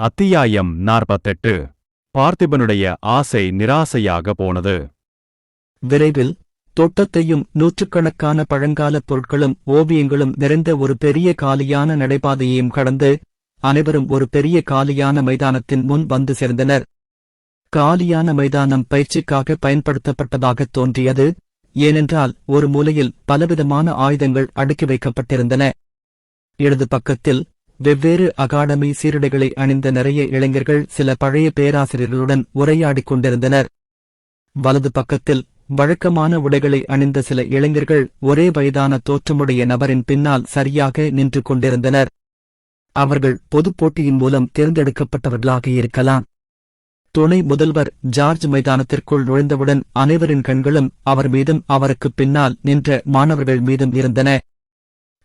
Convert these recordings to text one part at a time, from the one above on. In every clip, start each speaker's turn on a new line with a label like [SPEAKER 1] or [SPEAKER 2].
[SPEAKER 1] அத்தியாயம் 48. பார்த்திபனுடைய ஆசை நிராசையாக போனது.
[SPEAKER 2] விரைவில் தோட்டத்தையும் நூற்றுக்கணக்கான பழங்காலப் பொருட்களும் ஓவியங்களும் நிறைந்த ஒரு பெரிய காலியான நடைபாதையையும் கடந்து அனைவரும் ஒரு பெரிய காலியான மைதானத்தின் முன் வந்து சேர்ந்தனர். காலியான மைதானம் பயிற்சிக்காக பயன்படுத்தப்பட்டதாகத் தோன்றியது. ஏனென்றால் ஒரு மூலையில் பலவிதமான ஆயுதங்கள் அடுக்கி வைக்கப்பட்டிருந்தன. இடது பக்கத்தில் வெவ்வேறு அகாடமி சீருடைகளை அணிந்த நிறைய இளைஞர்கள் சில பழைய பேராசிரியர்களுடன் உரையாடிக் கொண்டிருந்தனர். வலது பக்கத்தில் வழக்கமான உடைகளை அணிந்த சில இளைஞர்கள் ஒரே வயதான தோற்றமுடைய நபரின் பின்னால் சரியாக நின்று கொண்டிருந்தனர். அவர்கள் பொதுப் போட்டியின் மூலம் தேர்ந்தெடுக்கப்பட்டவர்களாக இருக்கலாம். துணை முதல்வர் ஜார்ஜ் மைதானத்திற்குள் நுழைந்தவுடன் அனைவரின் கண்களும் அவர் மீதும் அவருக்குப் பின்னால் நின்ற மாணவர்கள் மீதும் இருந்தன.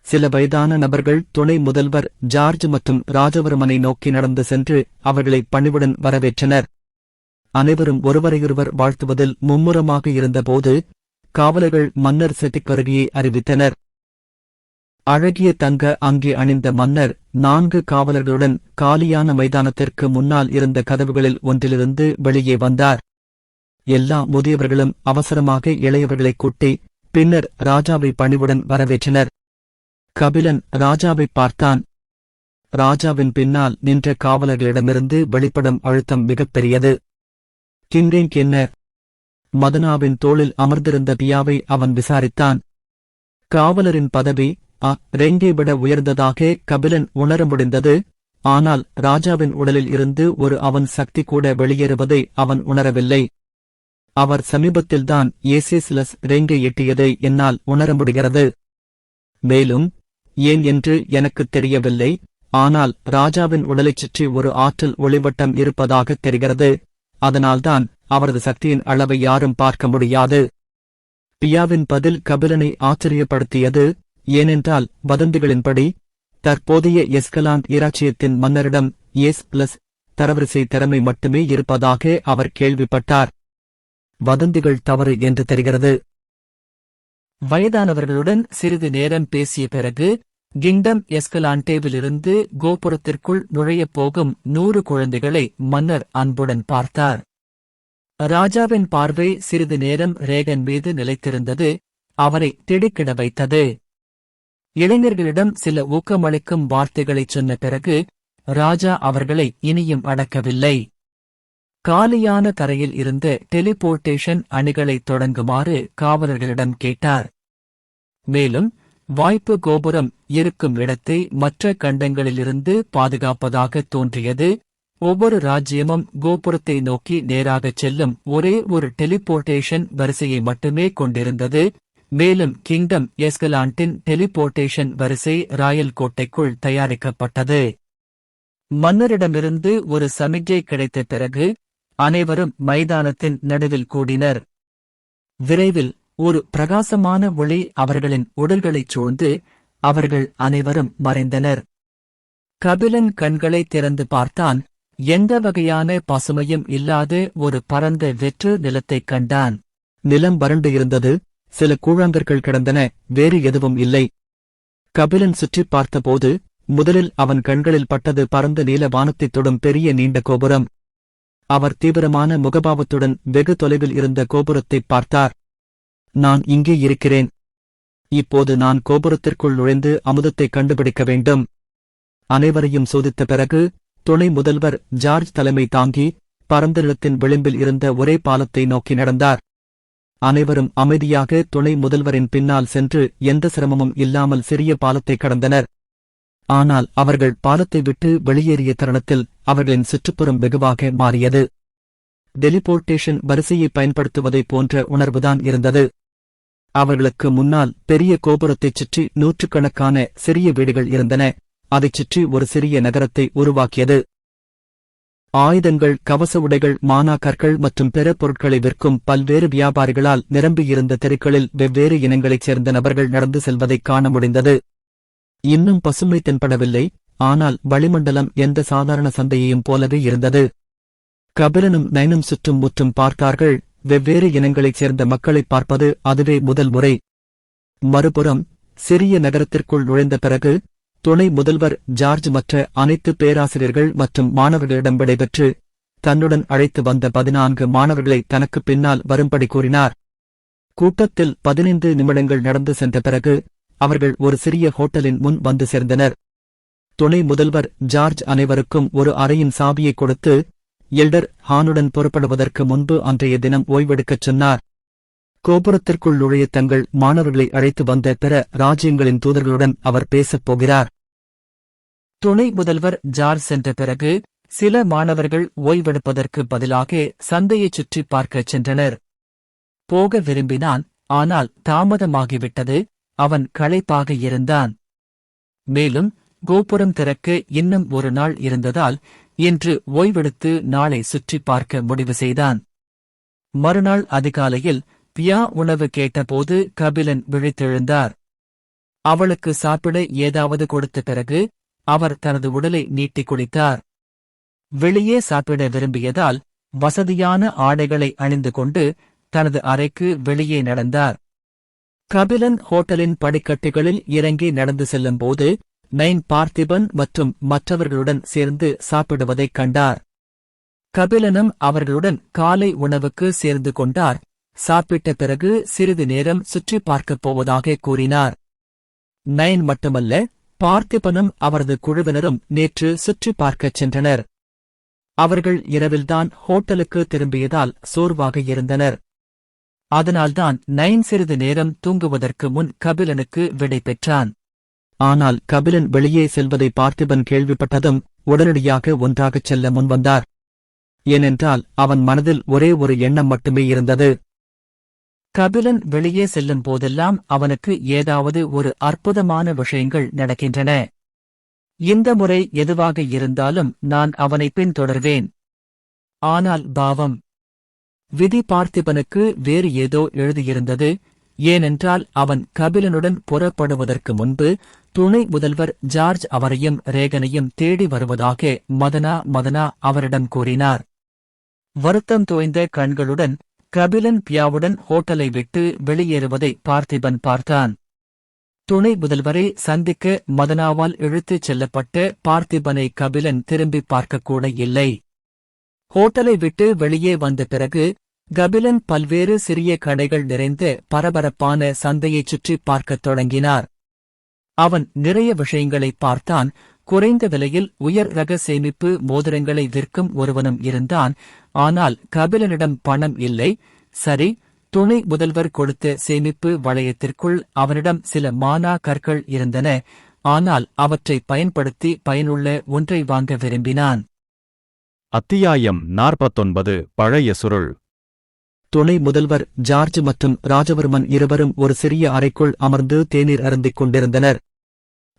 [SPEAKER 2] சில வயதான நபர்கள் துணை முதல்வர் ஜார்ஜ் மற்றும் ராஜவர்மனை நோக்கி நடந்து சென்று அவர்களை பணிவுடன் வரவேற்றனர். அனைவரும் ஒருவரையொருவர் வாழ்த்துவதில் மும்முரமாக இருந்தபோது காவலர்கள் மன்னர் செட்டிக் வருகையை அறிவித்தனர். அழகிய தங்க அங்கி அணிந்த மன்னர் 4 காவலர்களுடன் காலியான மைதானத்திற்கு முன்னால் இருந்த கதவுகளில் ஒன்றிலிருந்து வெளியே வந்தார். எல்லா முதியவர்களும் அவசரமாக இளையவர்களைக் கூட்டி பின்னர் ராஜாவை பணிவுடன் வரவேற்றனர். கபிலன் ராஜாவைப் பார்த்தான். ராஜாவின் பின்னால் நின்ற காவலர்களிடமிருந்து வெளிப்படும் அழுத்தம் மிகப்பெரியது. கிங்கேன் என்ன? மதனாவின் தோளில் அமர்ந்திருந்த பியாவை அவன் விசாரித்தான். காவலரின் பதவி ரெங்கை விட உயர்ந்ததாக கபிலன் உணர முடிந்தது. ஆனால் ராஜாவின் உடலில் இருந்து ஒரு அவன் சக்தி கூட வெளியேறுவதை அவன் உணரவில்லை. அவர் சமீபத்தில்தான் ஏசேசிலஸ் ரெங்கை எட்டியதை என்னால் உணர முடிகிறது. மேலும் ஏன் என்று எனக்குத் தெரியவில்லை. ஆனால் ராஜாவின் உடலைச் சுற்றி ஒரு ஆற்றல் ஒளிவட்டம் இருப்பதாகத் தெரிகிறது. அதனால்தான் அவரது சக்தியின் அளவை யாரும் பார்க்க முடியாது. பியாவின் பதில் கபிலனை ஆச்சரியப்படுத்தியது. ஏனென்றால் வதந்திகளின்படி தற்போதைய எஸ்கலாண்ட் இராச்சியத்தின் மன்னரிடம் S+ தரவரிசை திறமை மட்டுமே இருப்பதாக அவர் கேள்விப்பட்டார். வதந்திகள் தவறு என்று தெரிகிறது. வயதானவர்களுடன் சிறிது நேரம் பேசிய பிறகு கிங்டம் எஸ்கலாண்டேவிலிருந்து கோபுரத்திற்குள் நுழையப் போகும் 100 குழந்தைகளை மன்னர் அன்புடன் பார்த்தார். ராஜாவின் பார்வை சிறிது நேரம் ரேகன் மீது நிலைத்திருந்தது. அவரை திடுக்கிட வைத்தது. இளைஞர்களிடம் சில ஊக்கமளிக்கும் வார்த்தைகளைச் சொன்ன பிறகு ராஜா அவர்களை இனியும் அடக்கவில்லை. காலியான தரையில் இருந்த டெலிபோர்டேஷன் அணிகளைத் தொடங்குமாறு காவலர்களிடம் கேட்டார். மேலும் வாய்ப்பு கோபுரம் இருக்கும் இடத்தை மற்ற கண்டங்களிலிருந்து பாதுகாப்பதாகத் தோன்றியது. ஒவ்வொரு ராஜ்யமும் கோபுரத்தை நோக்கி நேராகச் செல்லும் ஒரே ஒரு டெலிபோர்டேஷன் வரிசையை மட்டுமே கொண்டிருந்தது. மேலும் கிங்டம் எஸ்கலாண்டின் டெலிபோர்டேஷன் வரிசை ராயல் கோட்டைக்குள் தயாரிக்கப்பட்டது. மன்னரிடமிருந்து ஒரு சமிக்ஞை கிடைத்த பிறகு அனைவரும் மைதானத்தின் நடுவில் கூடினர். விரைவில் ஒரு பிரகாசமான ஒளி அவர்களின் உடல்களைச் சூழ்ந்து அவர்கள் அனைவரும் மறைந்தனர். கபிலன் கண்களை திறந்து பார்த்தான். எந்த வகையான பசுமையும் இல்லாத ஒரு பரந்த வெற்று நிலத்தைக் கண்டான். நிலம் வறண்டு இருந்தது. சில கூழாங்கற்கள் கிடந்தன. வேறு எதுவும் இல்லை. கபிலன் சுற்றிப் பார்த்தபோது முதலில் அவன் கண்களில் பட்டது பரந்த நீல வானத்தைத் தொடும் பெரிய நீண்ட கோபுரம். அவர் தீவிரமான முகபாவத்துடன் வெகு தொலைவில் இருந்த கோபுரத்தைப் பார்த்தார். நான் இங்கே இருக்கிறேன். இப்போது நான் கோபுரத்திற்குள் நுழைந்து அமுதத்தைக் கண்டுபிடிக்க வேண்டும். அனைவரையும் சோதித்த பிறகு துணை முதல்வர் ஜார்ஜ் தலைமை தாங்கி பரந்த நிலத்தின் விளிம்பில் இருந்த ஒரே பாலத்தை நோக்கி நடந்தார். அனைவரும் அமைதியாக துணை முதல்வரின் பின்னால் சென்று எந்த சிரமமும் இல்லாமல் சிறிய பாலத்தை கடந்தனர். ஆனால் அவர்கள் பாலத்தை விட்டு வெளியேறிய தருணத்தில் அவர்களின் சுற்றுப்புறம் வெகுவாக மாறியது. டெலிபோர்டேஷன் வரிசையை பயன்படுத்துவதைப் போன்ற உணர்வுதான் இருந்தது. அவர்களுக்கு முன்னால் பெரிய கோபுரத்தைச் சுற்றி நூற்றுக்கணக்கான சிறிய வீடுகள் இருந்தன. அதைச் சுற்றி ஒரு சிறிய நகரத்தை உருவாக்கியது. ஆயுதங்கள், கவச உடைகள், மானாக்கற்கள் மற்றும் பிற பொருட்களை விற்கும் பல்வேறு வியாபாரிகளால் நிரம்பியிருந்த தெருக்களில் வெவ்வேறு இனங்களைச் சேர்ந்த நபர்கள் நடந்து செல்வதைக் காண முடிந்தது. இன்னும் பசுமை தென்படவில்லை. ஆனால் வளிமண்டலம் எந்த சாதாரண சந்தையையும் போலவே இருந்தது. கபிலனும் நைனும் சுற்றும் முற்றும் பார்த்தார்கள். வெவ்வேறு இனங்களைச் சேர்ந்த மக்களைப் பார்ப்பது அதுவே முதல் முறை. மறுபுறம் சிறிய நகரத்திற்குள் நுழைந்த பிறகு துணை முதல்வர் ஜார்ஜ் மற்ற அனைத்து பேராசிரியர்கள் மற்றும் மாணவர்களிடம் விடைபெற்று தன்னுடன் அழைத்து வந்த 14 மாணவர்களை தனக்கு பின்னால் வரும்படி கூறினார். கூட்டத்தில் 15 நிமிடங்கள் நடந்து சென்ற பிறகு அவர்கள் ஒரு சிறிய ஹோட்டலின் முன் வந்து சேர்ந்தனர். துணை முதல்வர் ஜார்ஜ் அனைவருக்கும் ஒரு அறையின் சாவியை கொடுத்து எல்டர் ஹானுடன் புறப்படுவதற்கு முன்பு அன்றைய தினம் ஓய்வெடுக்கச் சொன்னார். கோபுரத்திற்குள் நுழைய தங்கள் மாணவர்களை அழைத்து வந்த பிற ராஜ்யங்களின் தூதர்களுடன் அவர் பேசப் போகிறார். துணை முதல்வர் ஜார்ஜ் சென்ற பிறகு சில மாணவர்கள் ஓய்வெடுப்பதற்கு பதிலாக சந்தையைச் சுற்றி பார்க்கச் சென்றனர். போக விரும்பினான், ஆனால் தாமதமாகிவிட்டது. அவன் களைப்பாக இருந்தான். மேலும் கோபுரம் திறக்க இன்னும் ஒரு நாள் இருந்ததால் இன்று ஓய்வெடுத்து நாளை சுற்றி பார்க்க முடிவு செய்தான். மறுநாள் அதிகாலையில் பியா உணவு கேட்டபோது கபிலன் விழித்தெழுந்தார். அவளுக்கு சாப்பிட ஏதாவது கொடுத்த பிறகு அவர் தனது உடலை நீட்டிக் குளித்தார். வெளியே சாப்பிட விரும்பியதால் வசதியான ஆடைகளை அணிந்து கொண்டு தனது அறைக்கு வெளியே நடந்தார். கபிலன் ஹோட்டலின் படிக்கட்டுகளில் இறங்கி நடந்து செல்லும்போது நைன் பார்த்திபன் மற்றும் மற்றவர்களுடன் சேர்ந்து சாப்பிடுவதைக் கண்டார். கபிலனும் அவர்களுடன் காலை உணவுக்கு சேர்ந்து கொண்டார். சாப்பிட்ட பிறகு சிறிது நேரம் சுற்றி பார்க்கப் போவதாக கூறினார். நைன் மட்டுமல்ல, பார்த்திபனும் அவரது குழுவினரும் நேற்று சுற்றி பார்க்கச் சென்றனர். அவர்கள் இரவில்தான் ஹோட்டலுக்கு திரும்பியதால் சோர்வாக இருந்தனர். அதனால்தான் நைன் சிறிது நேரம் தூங்குவதற்கு முன் கபிலனுக்கு விடை பெற்றான். ஆனால் கபிலன் வெளியே செல்வதை பார்த்திபன் கேள்விப்பட்டதும் உடனடியாக ஒன்றாகச் செல்ல முன்வந்தார். ஏனென்றால் அவன் மனதில் ஒரே ஒரு எண்ணம் மட்டுமே இருந்தது. கபிலன் வெளியே செல்லும் போதெல்லாம் அவனுக்கு ஏதாவது ஒரு அற்புதமான விஷயங்கள் நடக்கின்றன. இந்த முறை எதுவாக இருந்தாலும் நான் அவனை பின்தொடர்வேன். ஆனால் பாவம், விதி பார்த்திபனுக்கு வேறு ஏதோ எழுதியிருந்தது. ஏனென்றால் அவன் கபிலனுடன் புறப்படுவதற்கு முன்பு துணை முதல்வர் ஜார்ஜ் அவரையும் ரேகனையும் தேடி வருவதாக மதனா அவரிடம் கூறினார். வருத்தம் தோய்ந்த கண்களுடன் கபிலன் பியாவுடன் ஹோட்டலை விட்டு வெளியேறுவதை பார்த்திபன் பார்த்தான். துணை முதல்வரை சந்திக்க மதனாவால் இழுத்துச் செல்லப்பட்ட பார்த்திபனை கபிலன் திரும்பி பார்க்கக்கூட இல்லை. ஹோட்டலை விட்டு வெளியே வந்த பிறகு கபிலன் பல்வேறு சிறிய கடைகள் நிறைந்த பரபரப்பான சந்தையைச் சுற்றி பார்க்கத் தொடங்கினார். அவன் நிறைய விஷயங்களை பார்த்தான். குறைந்த விலையில் உயர் ரக சேமிப்பு மோதிரங்களை விற்கும் ஒருவனும் இருந்தான். ஆனால் கபிலனிடம் பணம் இல்லை. சரி, துணை முதல்வர் கொடுத்த சேமிப்பு வளையத்திற்குள் அவனிடம் சில மானா கற்கள் இருந்தன. ஆனால் அவற்றை பயன்படுத்தி பயனுள்ள ஒன்றை வாங்க விரும்பினான்.
[SPEAKER 1] அத்தியாயம் 49 பழைய சுருள்.
[SPEAKER 2] துணை முதல்வர் ஜார்ஜ் மற்றும் ராஜவர்மன் இருவரும் ஒரு சிறிய அறைக்குள் அமர்ந்து தேநீர் அருந்திக் கொண்டிருந்தனர்.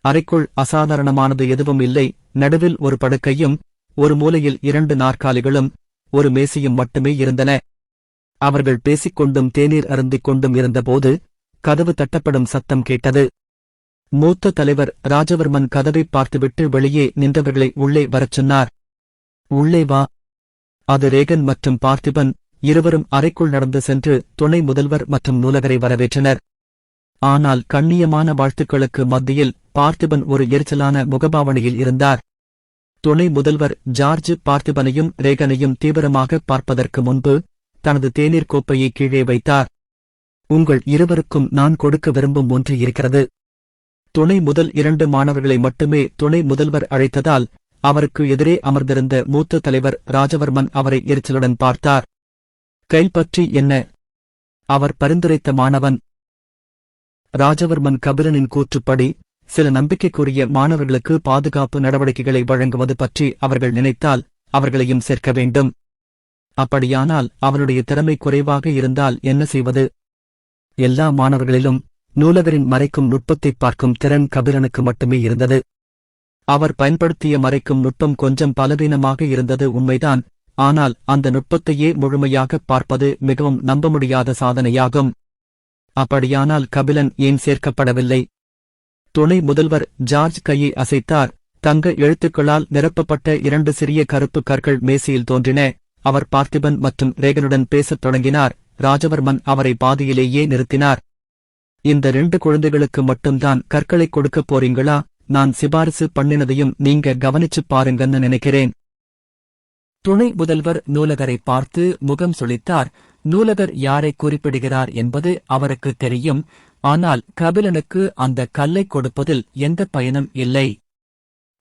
[SPEAKER 2] அறைக்குள் அசாதாரணமானது எதுவும் இல்லை. நடுவில் ஒரு படுக்கையும் ஒரு மூலையில் 2 நாற்காலிகளும் ஒரு மேசையும் மட்டுமே இருந்தன. அவர்கள் பேசிக்கொண்டும் தேநீர் அருந்திக் கொண்டும் இருந்தபோது கதவு தட்டப்படும் சத்தம் கேட்டது. மூத்த தலைவர் ராஜவர்மன் கதவை பார்த்துவிட்டு வெளியே நின்றவர்களை உள்ளே வரச் சொன்னார். உள்ளே வா. அது ரேகன் மற்றும் பார்த்திபன் இருவரும் அறைக்குள் நடந்து சென்று துணை முதல்வர் மற்றும் நூலகரை வரவேற்றனர். ஆனால் கண்ணியமான வாழ்த்துக்களுக்கு மத்தியில் பார்த்திபன் ஒரு எரிச்சலான முகபாவனையில் இருந்தார். துணை முதல்வர் ஜார்ஜ் பார்த்திபனையும் ரேகனையும் தீவிரமாக பார்ப்பதற்கு முன்பு தனது தேநீர் கோப்பையை கீழே வைத்தார். உங்கள் இருவருக்கும் நான் கொடுக்க விரும்பும் ஒன்று இருக்கிறது. துணை முதல் 2 மாணவர்களை மட்டுமே துணை முதல்வர் அழைத்ததால் அவருக்கு எதிரே அமர்ந்திருந்த மூத்த தலைவர் ராஜவர்மன் அவரை எரிச்சலுடன் பார்த்தார். கைப்பற்றி என்ன? அவர் பரிந்துரைத்த மாணவன். ராஜவர்மன் கபிலனின் கூற்றுப்படி சில நம்பிக்கைக்குரிய மாணவர்களுக்கு பாதுகாப்பு நடவடிக்கைகளை வழங்குவது பற்றி அவர்கள் நினைத்தால் அவர்களையும் சேர்க்க வேண்டும். அப்படியானால் அவனுடைய திறமை குறைவாக இருந்தால் என்ன செய்வது? எல்லா மாணவர்களிலும் நூலகரின் மறைக்கும் நுட்பத்தைப் பார்க்கும் திறன் கபிலனுக்கு மட்டுமே இருந்தது. அவர் பயன்படுத்திய மறைக்கும் நுட்பம் கொஞ்சம் பலவீனமாக இருந்தது உண்மைதான். ஆனால் அந்த நுட்பத்தையே முழுமையாகப் பார்ப்பது மிகவும் நம்ப முடியாத சாதனையாகும். அப்படியானால் கபிலன் ஏன் சேர்க்கப்படவில்லை? துணை முதல்வர் ஜார்ஜ் கையை அசைத்தார். தங்க எழுத்துக்களால் நிரப்பப்பட்ட 2 சிறிய கருப்பு கற்கள் மேசையில் தோன்றின. அவர் பார்த்திபன் மற்றும் ரேகனுடன் பேசத் தொடங்கினார். ராஜவர்மன் அவரை பாதியிலேயே நிறுத்தினார். இந்த 2 குழந்தைகளுக்கு மட்டும்தான் கற்களைக் கொடுக்கப் போறீங்களா? நான் சிபாரிசு பண்ணினதையும் நீங்க கவனிச்சுப் பாருங்கன்னு நினைக்கிறேன். துணை முதல்வர் நூலகரை பார்த்து முகம் சுளித்தார். நூலகர் யாரை குறிப்பிடுகிறார் என்பது அவருக்கு தெரியும். ஆனால் கபிலனுக்கு அந்த கல்லை கொடுப்பதில் எந்த பயனும் இல்லை.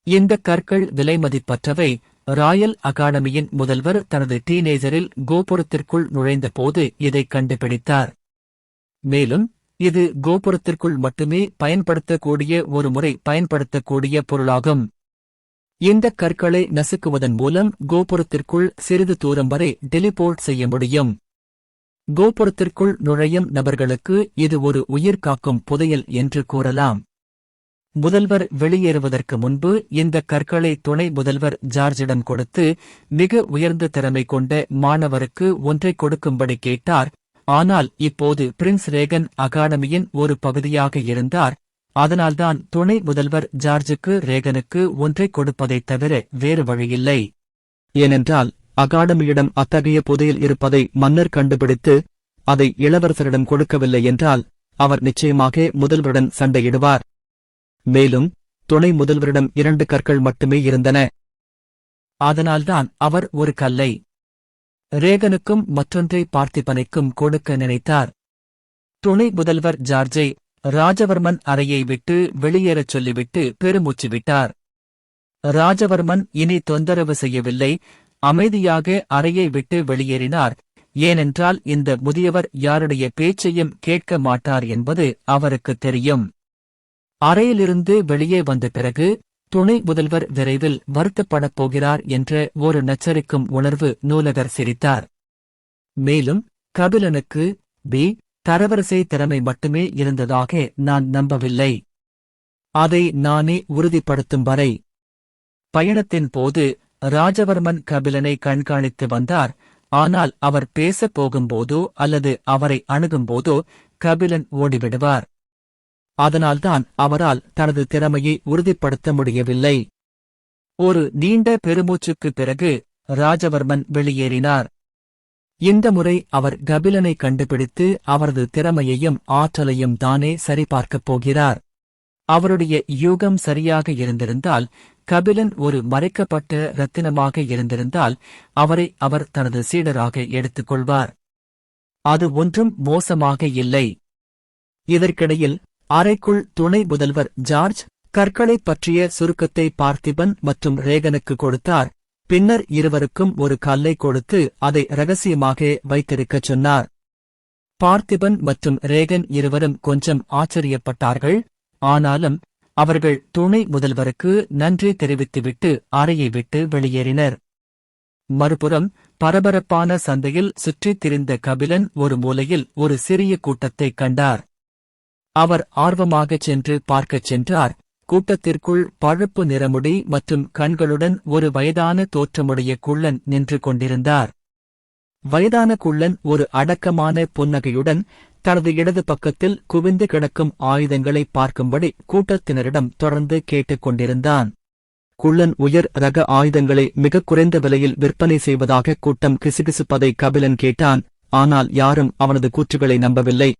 [SPEAKER 2] இந்த கற்கள் விலைமதிப்பற்றவை. ராயல் அகாடமியின் முதல்வர் தனது டீனேஜரில் கோபுரத்திற்குள் நுழைந்தபோது இதை கண்டுபிடித்தார். மேலும் இது கோபுரத்திற்குள் மட்டுமே பயன்படுத்தக்கூடிய ஒரு முறை பயன்படுத்தக்கூடிய பொருளாகும். இந்த கற்களை நசுக்குவதன் மூலம் கோபுரத்திற்குள் சிறிது தூரம் வரை டெலிபோர்ட் செய்ய முடியும். கோபுரத்திற்குள் நுழையும் நபர்களுக்கு இது ஒரு உயிர் காக்கும் புதையல் என்று கூறலாம். முதல்வர் வெளியேறுவதற்கு முன்பு இந்த கற்களை துணை முதல்வர் ஜார்ஜிடம் கொடுத்து மிக உயர்ந்த திறமை கொண்ட மாணவருக்கு ஒன்றை கொடுக்கும்படி கேட்டார். ஆனால் இப்போது பிரின்ஸ் ரேகன் அகாடமியின் ஒரு பகுதியாக இருந்தார். அதனால்தான் துணை முதல்வர் ஜார்ஜுக்கு ரேகனுக்கு ஒன்றை கொடுப்பதைத் தவிர வேறு வழியில்லை. ஏனென்றால் அகாடமியிடம் அத்தகைய புதையல் இருப்பதை மன்னர் கண்டுபிடித்து அதை இளவரசரிடம் கொடுக்கவில்லை என்றால் அவர் நிச்சயமாக முதல்வருடன் சண்டையிடுவார். மேலும் துணை முதல்வரிடம் 2 கற்கள் மட்டுமே இருந்தன. அதனால்தான் அவர் ஒரு கல்லை ரேகனுக்கும் மற்றொன்றை பார்த்திபனுக்கும் கொடுக்க நினைத்தார். துணை முதல்வர் ஜார்ஜை ராஜவர்மன் அறையை விட்டு வெளியேறச் சொல்லிவிட்டு பெருமூச்சு விட்டார். ராஜவர்மன் இனி தொந்தரவு செய்யவில்லை. அமைதியாக அறையை விட்டு வெளியேறினார். ஏனென்றால் இந்த முதியவர் யாருடைய பேச்சையும் கேட்க மாட்டார் என்பது அவருக்கு தெரியும். அறையிலிருந்து வெளியே வந்த பிறகு துணை முதல்வர் விரைவில் வருத்தப்படப் போகிறார் என்ற ஒரு நச்சரிக்கும் உணர்வு நூலகர் சிரித்தார். மேலும் கபிலனுக்கு தரவரிசை திறமை மட்டுமே இருந்ததாக நான் நம்பவில்லை. அதை நானே உறுதிப்படுத்தும் வரை. பயணத்தின் போது ராஜவர்மன் கபிலனை கண்காணித்து வந்தார். ஆனால் அவர் பேசப் போகும்போதோ அல்லது அவரை அணுகும்போதோ கபிலன் ஓடிவிடுவார். அதனால்தான் அவரால் தனது திறமையை உறுதிப்படுத்த முடியவில்லை. ஒரு நீண்ட பெருமூச்சுக்குப் பிறகு ராஜவர்மன் வெளியேறினார். இந்த முறை அவர் கபிலனை கண்டுபிடித்து அவரது திறமையையும் ஆற்றலையும் தானே சரிபார்க்கப் போகிறார். அவருடைய யூகம் சரியாக இருந்திருந்தால், கபிலன் ஒரு மறைக்கப்பட்ட இரத்தினமாக இருந்திருந்தால் அவரை அவர் தனது சீடராக எடுத்துக்கொள்வார். அது ஒன்றும் மோசமாக இல்லை. இதற்கிடையில் அறைக்குள் துணை முதல்வர் ஜார்ஜ் கற்களைப் பற்றிய சுருக்கத்தை பார்த்திபன் மற்றும் ரேகனுக்கு கொடுத்தார். பின்னர் இருவருக்கும் ஒரு கல்லை கொடுத்து அதை இரகசியமாக வைத்திருக்கச் சொன்னார். பார்த்திபன் மற்றும் ரேகன் இருவரும் கொஞ்சம் ஆச்சரியப்பட்டார்கள். ஆனாலும் அவர்கள் துணை முதல்வருக்கு நன்றி தெரிவித்துவிட்டு அறையை விட்டு வெளியேறினர். மறுபுறம் பரபரப்பான சந்தையில் சுற்றித் திரிந்த கபிலன் ஒரு மூலையில் ஒரு சிறிய கூட்டத்தைக் கண்டார். அவர் ஆர்வமாகச் சென்று பார்க்கச் சென்றார். கூட்டத்திற்குள் பழுப்பு நிறமுடி மற்றும் கண்களுடன் ஒரு வயதான தோற்றமுடைய குள்ளன் நின்று கொண்டிருந்தார். வயதான குள்ளன் ஒரு அடக்கமான புன்னகையுடன் தனது இடது பக்கத்தில் குவிந்து கிடக்கும் ஆயுதங்களை பார்க்கும்படி கூட்டத்தினரிடம் தொடர்ந்து கேட்டுக் கொண்டிருந்தான். குள்ளன் உயர் ரக ஆயுதங்களை மிகக் குறைந்த விலையில் விற்பனை செய்வதாக கூட்டம் கிசுகிசுப்பதை கபிலன் கேட்டான். ஆனால் யாரும் அவனது கூற்றுகளை நம்பவில்லை.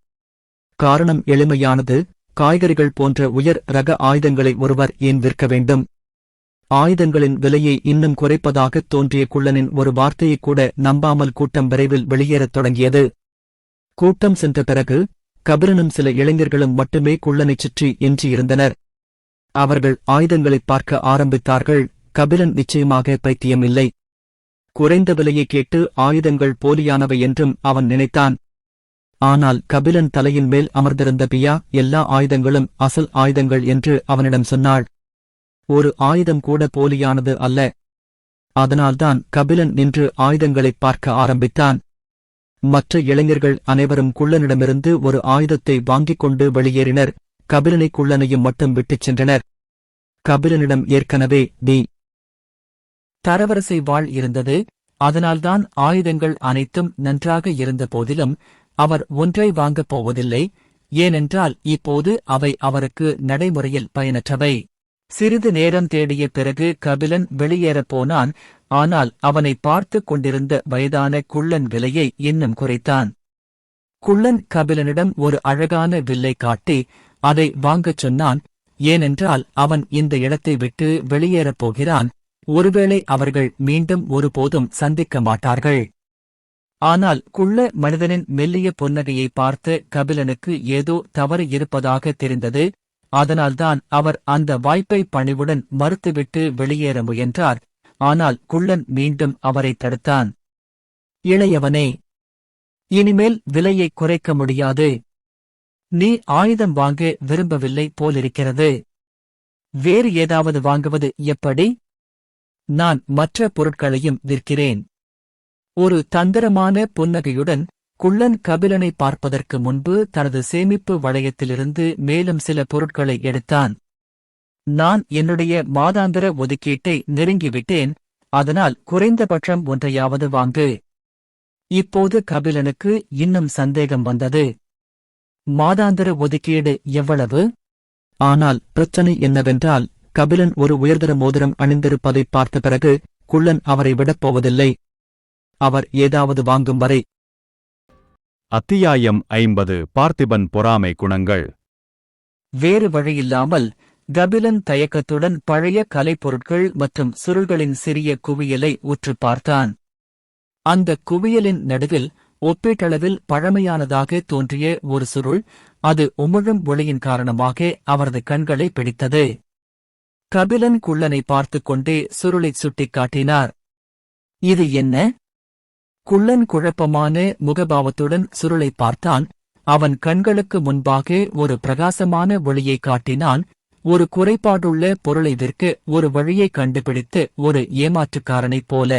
[SPEAKER 2] காரணம் எளிமையானது. காய்கறிகள் போன்ற உயர் ரக ஆயுதங்களை ஒருவர் ஏன் விற்க வேண்டும்? ஆயுதங்களின் விலையை இன்னும் குறைப்பதாகத் தோன்றிய குள்ளனின் ஒரு வார்த்தையைக் கூட நம்பாமல் கூட்டம் விரைவில் வெளியேறத் தொடங்கியது. கூட்டம் சென்ற பிறகு கபிலனும் சில இளைஞர்களும் மட்டுமே குள்ளனைச் சுற்றி எஞ்சியிருந்தனர். அவர்கள் ஆயுதங்களைப் பார்க்க ஆரம்பித்தார்கள். கபிலன் நிச்சயமாக பைத்தியம் இல்லை. குறைந்த விலையை கேட்டு ஆயுதங்கள் போலியானவை என்றும் அவன் நினைத்தான். ஆனால் கபிலன் தலையின் மேல் அமர்ந்திருந்த பியா எல்லா ஆயுதங்களும் அசல் ஆயுதங்கள் என்று அவனிடம் சொன்னாள். ஒரு ஆயுதம் கூட போலியானது அல்ல. அதனால்தான் கபிலன் நின்று ஆயுதங்களைப் பார்க்க ஆரம்பித்தான். மற்ற இளைஞர்கள் அனைவரும் குள்ளனிடமிருந்து ஒரு ஆயுதத்தை வாங்கிக் கொண்டு வெளியேறினர். கபிலனை குள்ளனையும் மட்டும் விட்டுச் சென்றனர். கபிலனிடம் ஏற்கனவே தரவரிசை வாள் இருந்தது. அதனால்தான் ஆயுதங்கள் அனைத்தும் நன்றாக இருந்த போதிலும் அவர் ஒன்றை வாங்கப் போவதில்லை. ஏனென்றால் இப்போது அவை அவருக்கு நடைமுறையில் பயனற்றவை. சிறிது நேரம் தேடிய பிறகு கபிலன் வெளியேறப் போனான். ஆனால் அவனை பார்த்துக் கொண்டிருந்த வயதான குள்ளன் விலையை இன்னும் குறைத்தான். குள்ளன் கபிலனிடம் ஒரு அழகான வில்லை காட்டி அதை வாங்கச் சொன்னான். ஏனென்றால் அவன் இந்த இடத்தை விட்டு வெளியேறப் போகிறான். ஒருவேளை அவர்கள் மீண்டும் ஒருபோதும் சந்திக்க மாட்டார்கள். ஆனால் குள்ள மனிதனின் மெல்லிய புன்னகையை பார்த்து கபிலனுக்கு ஏதோ தவறு இருப்பதாக தெரிந்தது. அதனால்தான் அவர் அந்த வாய்ப்பை பணிவுடன் மறுத்துவிட்டு வெளியேற முயன்றார். ஆனால் குள்ளன் மீண்டும் அவரை தடுத்தான். இளையவனே, இனிமேல் விலையை குறைக்க முடியாது. நீ ஆயுதம் வாங்க விரும்பவில்லை போலிருக்கிறது. வேறு ஏதாவது வாங்குவது எப்படி? நான் மற்ற பொருட்களையும் விற்கிறேன். ஒரு தந்திரமான புன்னகையுடன் குள்ளன் கபிலனை பார்ப்பதற்கு முன்பு தனது சேமிப்பு வளையத்திலிருந்து மேலும் சில பொருட்களை எடுத்தான். நான் என்னுடைய மாதாந்திர ஒதுக்கீட்டை நெருங்கிவிட்டேன், அதனால் குறைந்தபட்சம் ஒன்றையாவது வாங்கு. இப்போது கபிலனுக்கு இன்னும் சந்தேகம் வந்தது. மாதாந்திர ஒதுக்கீடு எவ்வளவு? ஆனால் பிரச்சனை என்னவென்றால் கபிலன் ஒரு உயர்தர மோதிரம் அணிந்திருப்பதைப் பார்த்த பிறகு குள்ளன் அவரை விடப் போவதில்லை. அவர் ஏதாவது வாங்கும் வரை.
[SPEAKER 1] அத்தியாயம் 50 பார்த்திபன் பொறாமை குணங்கள்.
[SPEAKER 2] வேறு வழியில்லாமல் கபிலன் தயக்கத்துடன் பழைய கலைப்பொருட்கள் மற்றும் சுருள்களின் சிறிய குவியலை உற்றுப் பார்த்தான். அந்த குவியலின் நடுவில் ஒப்பீட்டளவில் பழமையானதாக தோன்றிய ஒரு சுருள், அது உமிழும் ஒளியின் காரணமாக அவரது கண்களை பிடித்தது. கபிலன் குள்ளனை பார்த்துக் கொண்டே சுருளைச் சுட்டிக்காட்டினார். இது என்ன? குள்ளன் குழப்பமான முகபாவத்துடன் சுருளை பார்த்தான். அவன் கண்களுக்கு முன்பாக ஒரு பிரகாசமான ஒளியை காட்டினான். ஒரு குறைபாடுள்ள பொருளை விற்க ஒரு வழியை கண்டுபிடித்து ஒரு ஏமாற்றுக்காரனைப் போல.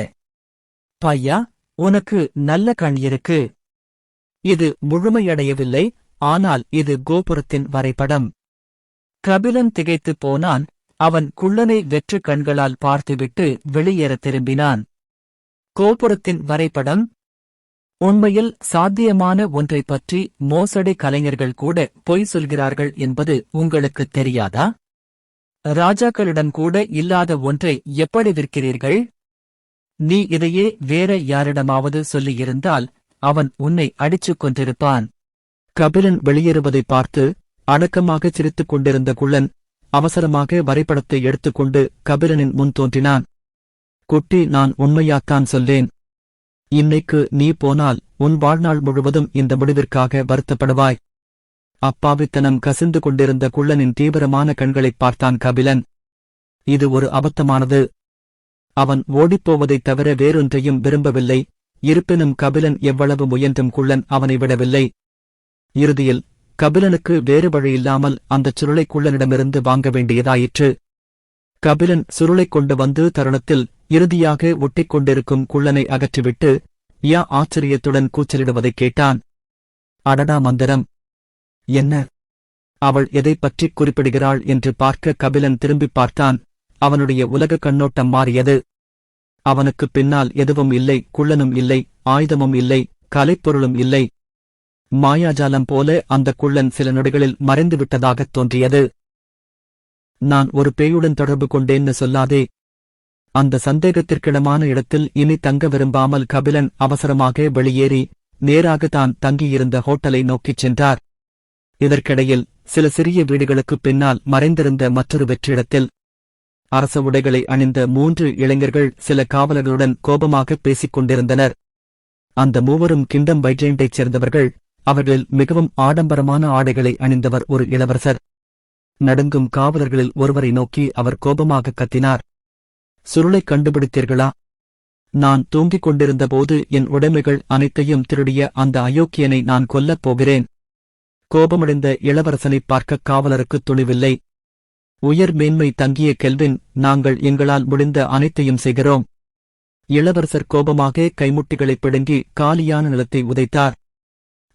[SPEAKER 2] பையா, உனக்கு நல்ல கண் இருக்கு. இது முழுமையடையவில்லை, ஆனால் இது கோபுரத்தின் வரைபடம். கபிலன் திகைத்துப் போனான். அவன் குள்ளனை வெற்று கண்களால் பார்த்துவிட்டு வெளியேற திரும்பினான். கோபுரத்தின் வரைபடம்? உண்மையில் சாத்தியமான ஒன்றைப் பற்றி மோசடி கலைஞர்கள் கூட பொய் சொல்கிறார்கள் என்பது உங்களுக்குத் தெரியாதா? ராஜாக்களிடம் கூட இல்லாத ஒன்றை எப்படி விற்கிறீர்கள்? நீ இதையே வேற யாரிடமாவது சொல்லியிருந்தால் அவன் உன்னை அடிச்சுக் கொண்டிருப்பான். கபிலன் வெளியேறுவதைப் பார்த்து அடக்கமாகச் சிரித்துக் கொண்டிருந்த குள்ளன் அவசரமாக வரைபடத்தை எடுத்துக்கொண்டு கபிலனின் முன் தோன்றினான். குட்டி, நான் உண்மையாத்தான் சொல்லேன். இன்னைக்கு நீ போனால் உன் வாழ்நாள் முழுவதும் இந்த முடிவிற்காக வருத்தப்படுவாய். அப்பாவித்தனம் கசிந்து கொண்டிருந்த குள்ளனின் தீவிரமான கண்களைப் பார்த்தான் கபிலன். இது ஒரு அபத்தமானது. அவன் ஓடிப்போவதைத் தவிர வேறொன்றையும் விரும்பவில்லை. இருப்பினும் கபிலன் எவ்வளவு முயன்றும் குள்ளன் அவனை விடவில்லை. இறுதியில் கபிலனுக்கு வேறு வழியில்லாமல் அந்தச் சுருளை குள்ளனிடமிருந்து வாங்க வேண்டியதாயிற்று. கபிலன் சுருளைக் கொண்டு வந்து தருணத்தில் இறுதியாக ஒட்டிக் கொண்டிருக்கும் குள்ளனை அகற்றிவிட்டு யா ஆச்சரியத்துடன் கூச்சலிடுவதைக் கேட்டான். அடடா மந்திரம்! என்ன? அவள் எதைப் பற்றிக் குறிப்பிடுகிறாள் என்று பார்க்க கபிலன் திரும்பிப் பார்த்தான். அவனுடைய உலக கண்ணோட்டம் மாறியது. அவனுக்குப் பின்னால் எதுவும் இல்லை. குள்ளனும் இல்லை, ஆயுதமும் இல்லை, கலைப்பொருளும் இல்லை. மாயாஜாலம் போல அந்த குள்ளன் சில நொடிகளில் மறைந்துவிட்டதாகத் தோன்றியது. நான் ஒரு பேயுடன் தொடர்பு கொண்டேன்னு சொல்லாதே. அந்த சந்தேகத்திற்கிடமான இடத்தில் இனி தங்க விரும்பாமல் கபிலன் அவசரமாக வெளியேறி நேராக தான் தங்கியிருந்த ஹோட்டலை நோக்கிச் சென்றார். இதற்கிடையில் சில சிறிய வீடுகளுக்குப் பின்னால் மறைந்திருந்த மற்றொரு வெற்றிடத்தில் அரச உடைகளை அணிந்த 3 இளைஞர்கள் சில காவலர்களுடன் கோபமாக பேசிக் கொண்டிருந்தனர். அந்த மூவரும் கிங்டம் வைட்ஜெயண்டைச் சேர்ந்தவர்கள். அவர்களில் மிகவும் ஆடம்பரமான ஆடைகளை அணிந்தவர் ஒரு இளவரசர். நடுங்கும் காவலர்களில் ஒருவரை நோக்கி அவர் கோபமாக கத்தினார். சுருளைக் கண்டுபிடித்தீர்களா? நான் தூங்கிக் கொண்டிருந்தபோது என் உடைமைகள் அனைத்தையும் திருடிய அந்த அயோக்கியனை நான் கொல்லப் போகிறேன். கோபமடைந்த இளவரசனைப் பார்க்க காவலருக்குத் துணிவில்லை. உயர் மேன்மை தங்கிய கெல்வின், நாங்கள் எங்களால் முடிந்த அனைத்தையும் செய்கிறோம். இளவரசர் கோபமாக கைமுட்டிகளைப் பிடுங்கி காலியான நிலத்தை உதைத்தார்.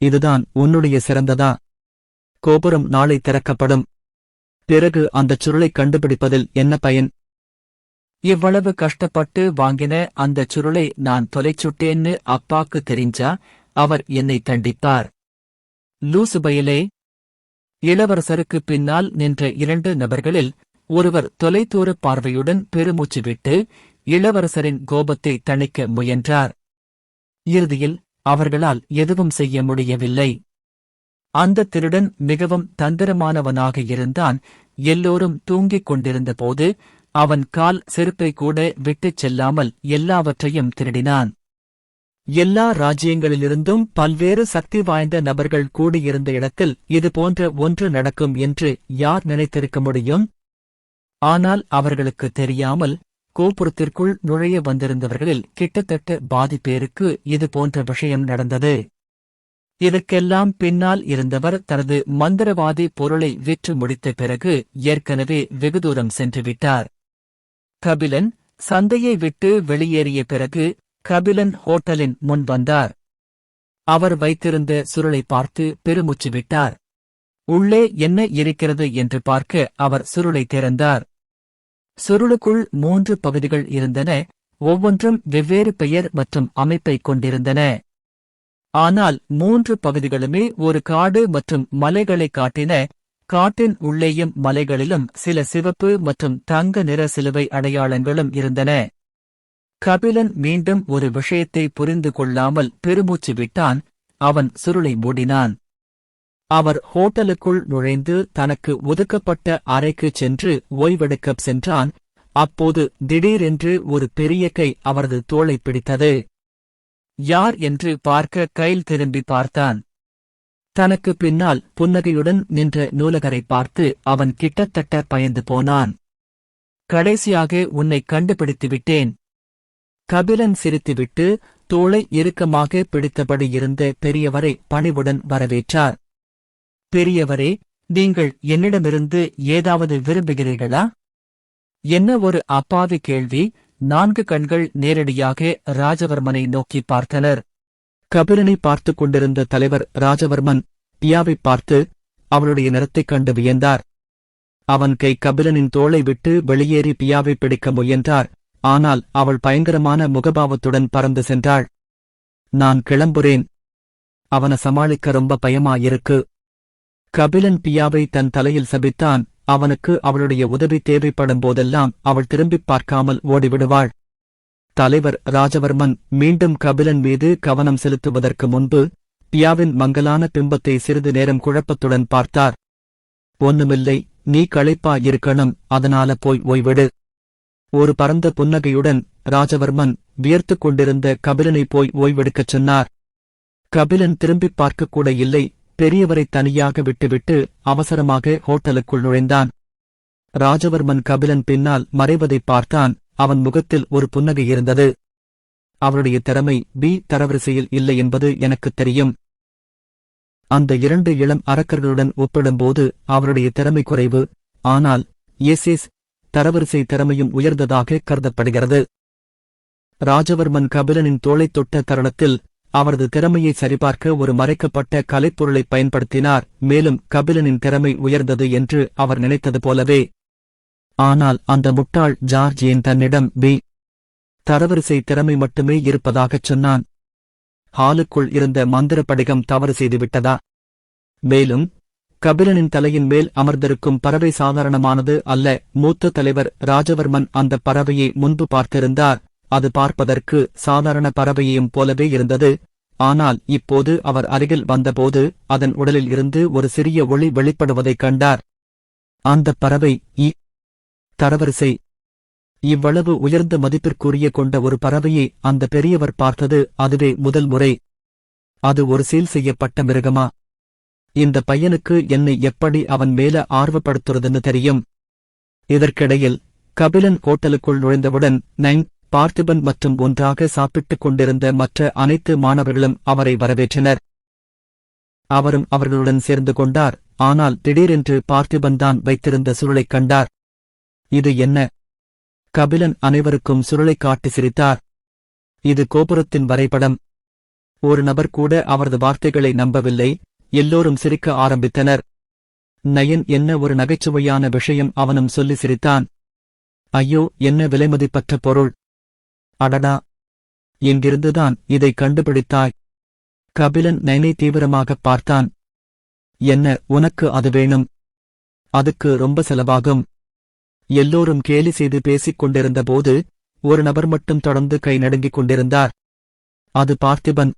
[SPEAKER 2] இதுதான் உன்னுடைய சிறந்ததா? கோபுரம் நாளை திறக்கப்படும். பிறகு அந்தச் சுருளைக் கண்டுபிடிப்பதில் என்ன பயன்? இவ்வளவு கஷ்டப்பட்டு வாங்கின அந்தச் சுருளை நான் தொலைச்சுட்டேன்னு அப்பாக்கு தெரிஞ்சா அவர் என்னை தண்டிப்பார். லூசு பயலே! இளவரசருக்குப் பின்னால் நின்ற 2 நபர்களில் ஒருவர் தொலைதூர பார்வையுடன் பெருமூச்சு விட்டு இளவரசரின் கோபத்தை தணிக்க முயன்றார். இறுதியில் அவர்களால் எதுவும் செய்ய முடியவில்லை. அந்த திருடன் மிகவும் தந்திரமானவனாக இருந்தான். எல்லோரும் தூங்கிக் கொண்டிருந்த போது அவன் கால் செருப்பை கூட விட்டுச் செல்லாமல் எல்லாவற்றையும் திருடினான். எல்லா ராஜ்யங்களிலிருந்தும் பல்வேறு சக்தி வாய்ந்த நபர்கள் கூடியிருந்த இடத்தில் இது போன்ற ஒன்று நடக்கும் என்று யார் நினைத்திருக்க முடியும்? ஆனால் அவர்களுக்கு தெரியாமல் கோபுரத்திற்குள் நுழைய வந்திருந்தவர்களில் கிட்டத்தட்ட பாதி பேருக்கு இது போன்ற விஷயம் நடந்தது. இதற்கெல்லாம் பின்னால் இருந்தவர் தனது மந்திரவாதி பொருளை விற்று முடித்த பிறகு ஏற்கனவே வெகு தூரம் சென்றுவிட்டார். கபிலன் சந்தையை விட்டு வெளியேறிய பிறகு கபிலன் ஹோட்டலின் முன் வந்தார். அவர் வைத்திருந்த சுருளை பார்த்து பெருமூச்சு விட்டார். உள்ளே என்ன இருக்கிறது என்று பார்க்க அவர் சுருளை திறந்தார். சுருளுக்குள் 3 பகுதிகள் இருந்தன. ஒவ்வொன்றும் வெவ்வேறு பெயர் மற்றும் அமைப்பைக் கொண்டிருந்தன. ஆனால் 3 பகுதிகளுமே ஒரு காடு மற்றும் மலைகளை காட்டின. காட்டின் உள்ளேயும் மலைகளிலும் சில சிவப்பு மற்றும் தங்க நிற சிலுவை அடையாளங்களும் இருந்தன. கபிலன் மீண்டும் ஒரு விஷயத்தை புரிந்து கொள்ளாமல் பெருமூச்சு விட்டான். அவன் சுருளை மூடினான். அவர் ஹோட்டலுக்குள் நுழைந்து தனக்கு ஒதுக்கப்பட்ட அறைக்குச் சென்று ஓய்வெடுக்கச் சென்றான். அப்போது திடீரென்று ஒரு பெரிய கை அவரது தோளைப் பிடித்தது. யார் என்று பார்க்க கைல் திரும்பி பார்த்தான். தனக்கு பின்னால் புன்னகையுடன் நின்ற நூலகரை பார்த்து அவன் கிட்டத்தட்ட பயந்து போனான். கடைசியாக உன்னை கண்டுபிடித்துவிட்டேன். கபிலன் சிரித்துவிட்டு தோளை இறுக்கமாக பிடித்தபடி இருந்த பெரியவரை பணிவுடன் வரவேற்றார். பெரியவரே, நீங்கள் என்னிடமிருந்து ஏதாவது விரும்புகிறீர்களா? என்ன ஒரு அப்பாவி கேள்வி! 4 கண்கள் நேரடியாக ராஜவர்மனை நோக்கி பார்த்தனர். கபிலனை பார்த்துக் கொண்டிருந்த தலைவர் ராஜவர்மன் பியாவைப் பார்த்து அவளுடைய நிறத்தைக் கண்டு வியந்தார். அவன் கை கபிலனின் தோளை விட்டு வெளியேறி பியாவை பிடிக்க முயன்றார். ஆனால் அவள் பயங்கரமான முகபாவத்துடன் பறந்து சென்றாள். நான் கிளம்புறேன். அவனை சமாளிக்க ரொம்ப பயமாயிருக்கு. கபிலன் பியாவை தன் தலையில் சபித்தான். அவனுக்கு அவளுடைய உதவி தேவைப்படும் போதெல்லாம் அவள் திரும்பிப் பார்க்காமல் ஓடிவிடுவாள். தலைவர் ராஜவர்மன் மீண்டும் கபிலன் மீது கவனம் செலுத்துவதற்கு முன்பு பியாவின் மங்கலான பிம்பத்தை சிறிது நேரம் குழப்பத்துடன் பார்த்தார். ஒண்ணுமில்லை, நீ களைப்பா இருக்கணும், அதனால போய் ஓய்விடு. ஒரு பரந்த புன்னகையுடன் ராஜவர்மன் வியர்த்துக் கொண்டிருந்த கபிலனை போய் ஓய்வெடுக்கச் சொன்னார். கபிலன் திரும்பிப் பார்க்கக்கூட இல்லை. பெரியவரை தனியாக விட்டுவிட்டு அவசரமாக ஹோட்டலுக்குள் நுழைந்தான். ராஜவர்மன் கபிலன் பின்னால் மறைவதைப் பார்த்தான். அவன் முகத்தில் ஒரு புன்னகை இருந்தது. அவருடைய திறமை பி தரவரிசையில் இல்லை என்பது எனக்குத் தெரியும். அந்த 2 இளம் அரக்கர்களுடன் ஒப்பிடும்போது அவருடைய திறமை குறைவு. ஆனால் எஸ்எஸ் தரவரிசை திறமையும் உயர்ந்ததாக கருதப்படுகிறது. ராஜவர்மன் கபிலனின் தோளைத் தொட்ட தருணத்தில் அவரது திறமையை சரிபார்க்க ஒரு மறைக்கப்பட்ட கலைப்பொருளை பயன்படுத்தினார். மேலும் கபிலனின் திறமை உயர்ந்தது என்று அவர் நினைத்தது போலவே. ஆனால் அந்த முட்டாள் ஜார்ஜ் ஏன் தன்னிடம் பி தரவரிசை திறமை மட்டுமே இருப்பதாகச் சொன்னான்? ஹாலுக்குள் இருந்த மந்திர படிகம் தவறு செய்துவிட்டதா? மேலும் கபிலனின் தலையின் மேல் அமர்ந்திருக்கும் பறவை சாதாரணமானது அல்ல. மூத்த தலைவர் ராஜவர்மன் அந்த பறவையை முன்பு பார்த்திருந்தார். அது பார்ப்பதற்கு சாதாரண பறவையையும் போலவே இருந்தது. ஆனால் இப்போது அவர் அருகில் வந்தபோது அதன் உடலில் இருந்து ஒரு சிறிய ஒளி வெளிப்படுவதைக் கண்டார். அந்த பறவை தரவரிசை. இவ்வளவு உயர்ந்த மதிப்பிற்குரிய கொண்ட ஒரு பறவையை அந்த பெரியவர் பார்த்தது அதுவே முதல் முறை. அது ஒரு சீல் செய்யப்பட்ட மிருகமா? இந்த பையனுக்கு என்னை எப்படி அவன் மேல ஆர்வப்படுத்துறதுன்னு தெரியும். இதற்கிடையில் கபிலன் ஹோட்டலுக்குள் நுழைந்தவுடன் பார்த்திபன் மற்றும் ஒன்றாக சாப்பிட்டுக் கொண்டிருந்த மற்ற அனைத்து மாணவர்களும் அவரை வரவேற்றனர். அவரும் அவர்களுடன் சேர்ந்து கொண்டார். ஆனால் திடீரென்று பார்த்திபன் தான் வைத்திருந்த சுருளைக் கண்டார். இது என்ன? கபிலன் அனைவருக்கும் சுருளைக் காட்டி சிரித்தார். இது கோபுரத்தின் வரைபடம். ஒரு நபர் கூட அவரது வார்த்தைகளை நம்பவில்லை. எல்லோரும் சிரிக்க ஆரம்பித்தனர். நயன் என்ன ஒரு நகைச்சுவையான விஷயம் அவனும் சொல்லி சிரித்தான். ஐயோ, என்ன விலைமதிப்பற்ற பொருள்! அடடா, எங்கிருந்துதான் இதை கண்டுபிடித்தாய்? கபிலன் நயனை தீவிரமாகப் பார்த்தான். என்ன, உனக்கு அது வேணும்? அதுக்கு ரொம்ப செலவாகும். எல்லோரும் கேலி செய்து பேசிக் கொண்டிருந்தபோது ஒரு நபர் மட்டும் தொடர்ந்து கை நடுங்கிக் கொண்டிருந்தார். அது பார்த்திபன்.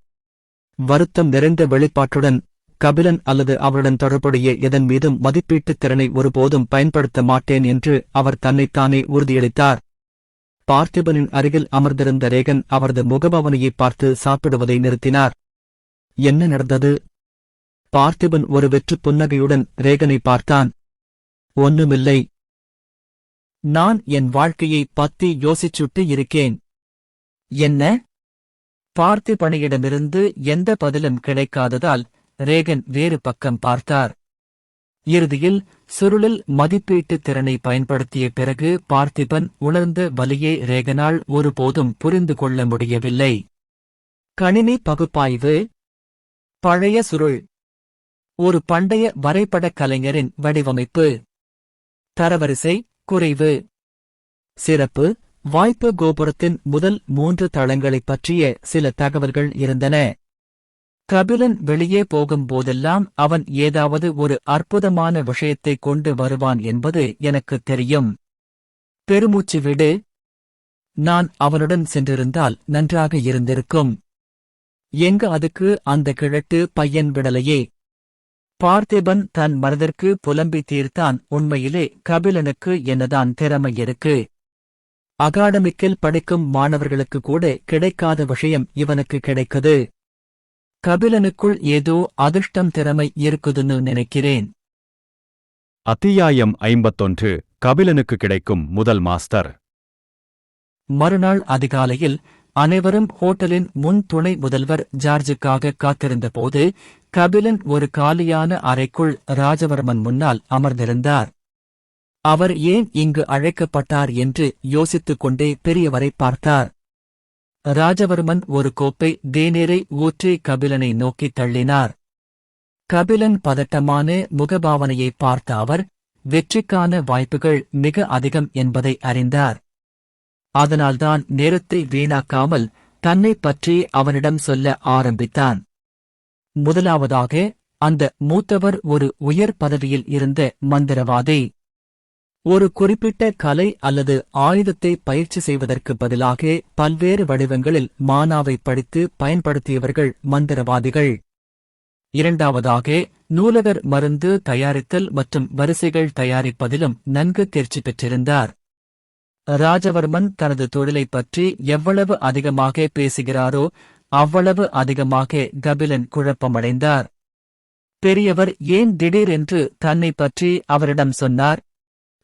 [SPEAKER 2] வருத்தம் நிறைந்த வெளிப்பாட்டுடன், கபிலன் அல்லது அவருடன் தொடர்புடைய எதன் மீதும் மதிப்பீட்டுத் திறனை ஒருபோதும் பயன்படுத்த மாட்டேன் என்று அவர் தன்னைத்தானே உறுதியளித்தார். பார்த்திபனின் அருகில் அமர்ந்திருந்த ரேகன் அவரது முகபாவனையை பார்த்து சாப்பிடுவதை நிறுத்தினார். என்ன நடந்தது? பார்த்திபன் ஒரு வெற்றுப் புன்னகையுடன் ரேகனை பார்த்தான். ஒண்ணுமில்லை. நான் என் வாழ்க்கையை பத்தி யோசிச்சுட்டு இருக்கேன். என்ன? பார்த்திபனிடமிருந்து எந்த பதிலும் கிடைக்காததால் ரேகன் வேறு பக்கம் பார்த்தார். இறுதியில் சுருளில் மதிப்பீட்டுத் திறனை பயன்படுத்திய பிறகு பார்த்திபன் உணர்ந்த வலியை ரேகனால் ஒருபோதும் புரிந்து கொள்ள முடியவில்லை. கணினி பகுப்பாய்வு. பழைய சுருள். ஒரு பண்டைய வரைபடக் கலைஞரின் வடிவமைப்பு. தரவரிசை குறைவு. சிறப்பு. வாய்ப்பு கோபுரத்தின் முதல் 3 தளங்களைப் பற்றிய சில தகவல்கள் இருந்தன. கபிலன் வெளியே போகும்போதெல்லாம் அவன் ஏதாவது ஒரு அற்புதமான விஷயத்தை கொண்டு வருவான் என்பது எனக்குத் தெரியும். பெருமூச்சு விடு. நான் அவனுடன் சென்றிருந்தால் நன்றாக இருந்திருக்கும். எங்க அதுக்கு அந்த கிழட்டு பையன் விடலையே. பார்த்திபன் தன் மனதிற்கு புலம்பி தீர்த்தான். உண்மையிலே கபிலனுக்கு என்னதான் திறமை இருக்கு? அகாடமிக்கில் படிக்கும் மாணவர்களுக்கு கூட கிடைக்காத விஷயம் இவனுக்கு கிடைக்குது. கபிலனுக்குள் ஏதோ அதிர்ஷ்டம் திறமை இருக்குதுன்னு நினைக்கிறேன்.
[SPEAKER 1] அத்தியாயம் 51 கபிலனுக்கு கிடைக்கும் முதல் மாஸ்டர்.
[SPEAKER 2] மறுநாள் அதிகாலையில் அனைவரும் ஹோட்டலின் முன் துணை முதல்வர் ஜார்ஜுக்காக காத்திருந்தபோது கபிலன் ஒரு காலியான அறைக்குள் ராஜவர்மன் முன்னால் அமர்ந்திருந்தார். அவர் ஏன் இங்கு அழைக்கப்பட்டார் என்று யோசித்துக் கொண்டே பெரியவரை பார்த்தார். ராஜவர்மன் ஒரு கோப்பை தேநீரை ஊற்றி கபிலனை நோக்கித் தள்ளினார். கபிலன் பதட்டமான முகபாவனையை பார்த்த அவர் வெற்றிக்கான வாய்ப்புகள் மிக அதிகம் என்பதை அறிந்தார். அதனால்தான் நேரத்தை வீணாக்காமல் தன்னைப் பற்றி அவனிடம் சொல்ல ஆரம்பித்தான். முதலாவதாக, அந்த மூத்தவர் ஒரு உயர் பதவியில் இருந்த மந்திரவாதி. ஒரு குறிப்பிட்ட கலை அல்லது ஆயுதத்தை பயிற்சி செய்வதற்கு பதிலாக பல்வேறு வடிவங்களில் மானாவை படித்து பயன்படுத்தியவர்கள் மந்திரவாதிகள். இரண்டாவதாக, நூலகர் மருந்து தயாரித்தல் மற்றும் வரிசைகள் தயாரிப்பதிலும் நன்கு தேர்ச்சி பெற்றிருந்தார். ராஜவர்மன் தனது தொழிலைப் பற்றி எவ்வளவு அதிகமாக பேசுகிறாரோ அவ்வளவு அதிகமாக கபிலன் குழப்பமடைந்தார். பெரியவர் ஏன் திடீரென்று தன்னைப் பற்றி அவரிடம் சொன்னார்?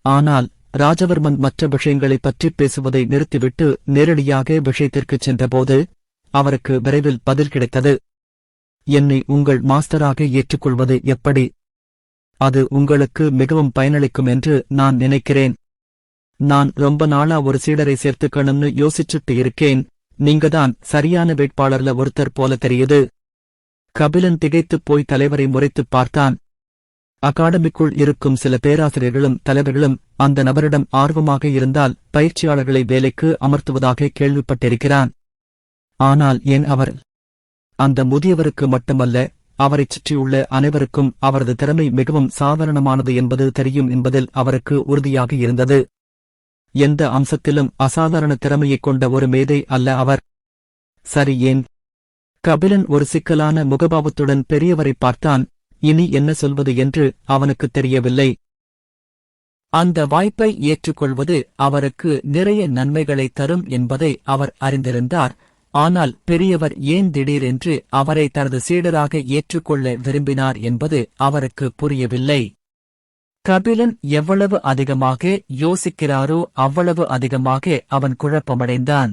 [SPEAKER 2] ஆனால் ராஜவர்மன் மற்ற விஷயங்களைப் பற்றி பேசுவதை நிறுத்திவிட்டு நேரடியாக விஷயத்திற்குச் சென்றபோது அவருக்கு விரைவில் பதில் கிடைத்தது. என்னை உங்கள் மாஸ்டராக ஏற்றுக்கொள்வது எப்படி? அது உங்களுக்கு மிகவும் பயனளிக்கும் என்று நான் நினைக்கிறேன். நான் ரொம்ப நாளா ஒரு சீடரை சேர்த்துக்கணும்னு யோசிச்சுட்டு இருக்கேன். நீங்கதான் சரியான வேட்பாளர்ல ஒருத்தர் போல தெரியுது. கபிலன் திகைத்துப் போய் தலைவரை முறைத்துப் பார்த்தான். அகாடமிக்குள் இருக்கும் சில பேராசிரியர்களும் தலைவர்களும் அந்த நபரிடம் ஆர்வமாக இருந்தால் பயிற்சியாளர்களை வேலைக்கு அமர்த்துவதாக கேள்விப்பட்டிருக்கிறான். ஆனால் ஏன் அவர்? அந்த முதியவருக்கு மட்டுமல்ல, அவரைச் சுற்றியுள்ள அனைவருக்கும் அவரது திறமை மிகவும் சாதாரணமானது என்பது தெரியும் என்பதில் அவருக்கு உறுதியாக இருந்தது. எந்த அம்சத்திலும் அசாதாரண திறமையைக் கொண்ட ஒரு மேதை அல்ல அவர். சரி, ஏன்? கபிலன் ஒரு சிக்கலான முகபாவத்துடன் பெரியவரை பார்த்தான். இனி என்ன சொல்வது என்று அவனுக்குத் தெரியவில்லை. அந்த வாய்ப்பை ஏற்றுக்கொள்வது அவருக்கு நிறைய நன்மைகளை தரும் என்பதை அவர் அறிந்திருந்தார். ஆனால் பெரியவர் ஏன் திடீரென்று அவரை தனது சீடராக ஏற்றுக்கொள்ள விரும்பினார் என்பது அவருக்கு புரியவில்லை. கபிலன் எவ்வளவு அதிகமாக யோசிக்கிறாரோ அவ்வளவு அதிகமாக அவன் குழப்பமடைந்தான்.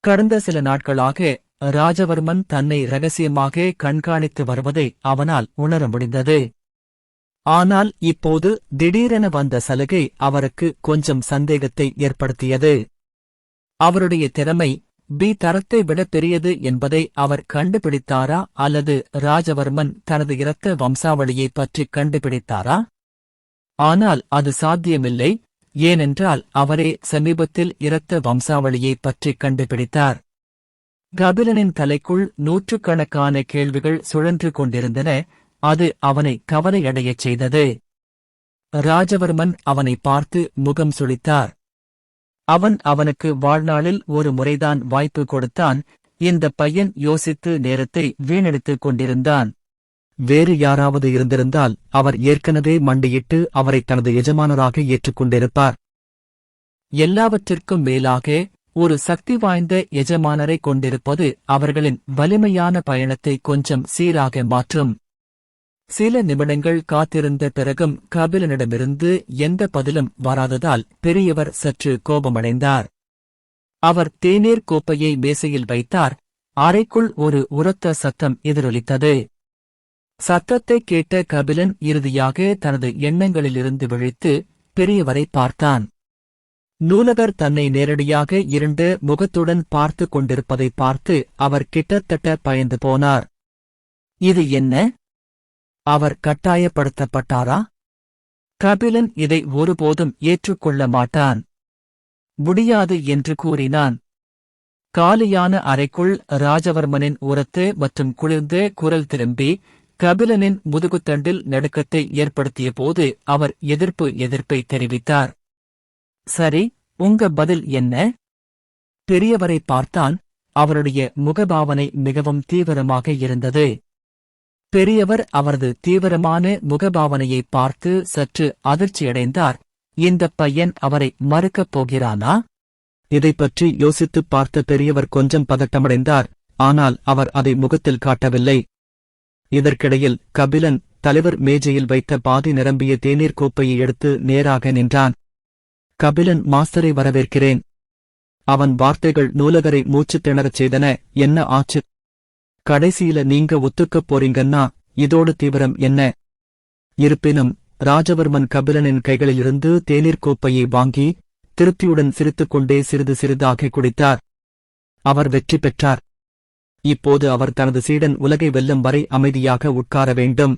[SPEAKER 2] கடந்த சில நாட்களாக ராஜவர்மன் தன்னை ரகசியமாக கண்காணித்து வருவதை அவனால் உணர முடிந்தது. ஆனால் இப்போது திடீரென வந்த சலுகை அவருக்கு கொஞ்சம் சந்தேகத்தை ஏற்படுத்தியது. அவருடைய திறமை பி தரத்தை விட பெரியது என்பதை அவர் கண்டுபிடித்தாரா அல்லது ராஜவர்மன் தனது இரத்த வம்சாவளியைப் பற்றி கண்டுபிடித்தாரா? ஆனால் அது சாத்தியமில்லை, ஏனென்றால் அவரே சமீபத்தில் இரத்த வம்சாவளியைப் பற்றி கண்டுபிடித்தார். கபிலனின் தலைக்குள் நூற்றுக்கணக்கான கேள்விகள் சுழன்று கொண்டிருந்தன. அது அவனை கவலையடையச் செய்தது. ராஜவர்மன் அவனை பார்த்து முகம் சுளித்தார். அவனுக்கு வாழ்நாளில் ஒரு முறைதான் வாய்ப்பு கொடுத்தான். இந்த பையன் யோசித்து நேரத்தை வீணடித்துக் கொண்டிருந்தான். வேறு யாராவது இருந்திருந்தால் அவர் ஏற்கனவே மண்டியிட்டு அவரை தனது எஜமானராக ஏற்றுக்கொண்டிருப்பார். எல்லாவற்றிற்கும் மேலாக ஒரு சக்தி வாய்ந்த எஜமானரை கொண்டிருப்பது அவர்களின் வலிமையான பயணத்தை கொஞ்சம் சீராக மாற்றும். சில நிமிடங்கள் காத்திருந்த பிறகும் கபிலனிடமிருந்து எந்த பதிலும் வராததால் பெரியவர் சற்று கோபமடைந்தார். அவர் தேநீர் கோப்பையை மேசையில் வைத்தார். அறைக்குள் ஒரு உரத்த சத்தம் எதிரொலித்தது. சத்தத்தைக் கேட்ட கபிலன் இறுதியாக தனது எண்ணங்களிலிருந்து விழித்து பெரியவரை பார்த்தான். நூலகர் தன்னை நேரடியாக இருண்ட முகத்துடன் பார்த்து கொண்டிருப்பதை பார்த்து அவர் கிட்டத்தட்ட பயந்து போனார். இது என்ன? அவர் கட்டாயப்படுத்தப்பட்டாரா? கபிலன் இதை ஒருபோதும் ஏற்றுக்கொள்ள மாட்டான். முடியாது என்று கூறினான். காலியான அறைக்குள் ராஜவர்மனின் உரத்து மற்றும் குளிர்ந்த குரல் திரும்பி கபிலனின் முதுகுத்தண்டில் நடுக்கத்தை ஏற்படுத்திய போது அவர் எதிர்ப்பை தெரிவித்தார். சரி, உங்க பதில் என்ன? பெரியவரை பார்த்தான். அவருடைய முகபாவனை மிகவும் தீவிரமாக இருந்தது. பெரியவர் அவரது தீவிரமான முகபாவனையை பார்த்து சற்று அதிர்ச்சியடைந்தார். இந்தப் பையன் அவரை மறுக்கப் போகிறானா? இதைப் பற்றி யோசித்துப் பார்த்த பெரியவர் கொஞ்சம் பதட்டமடைந்தார். ஆனால் அவர் அதை முகத்தில் காட்டவில்லை. இதற்கிடையில் கபிலன் தலைவர் மேஜையில் வைத்த பாதி நிரம்பிய தேநீர் கோப்பையை எடுத்து நேராக நின்றான். கபிலன் மாஸ்டரை வரவேற்கிறேன். அவன் வார்த்தைகள் நூலகரை மூச்சு திணறச் செய்தன. என்ன ஆச்சு? கடைசியில நீங்க ஒத்துக்கப் போறீங்கன்னா இதோடு தீவிரம் என்ன? இருப்பினும் ராஜவர்மன் கபிலனின் கைகளிலிருந்து தேநீர் கோப்பையை வாங்கி திருப்தியுடன் சிரித்துக்கொண்டே சிறிது சிறிதாக குடித்தார். அவர் வெற்றி பெற்றார். இப்போது அவர் தனது சீடன் உலகை வெல்லும் வரை அமைதியாக உட்கார வேண்டும்.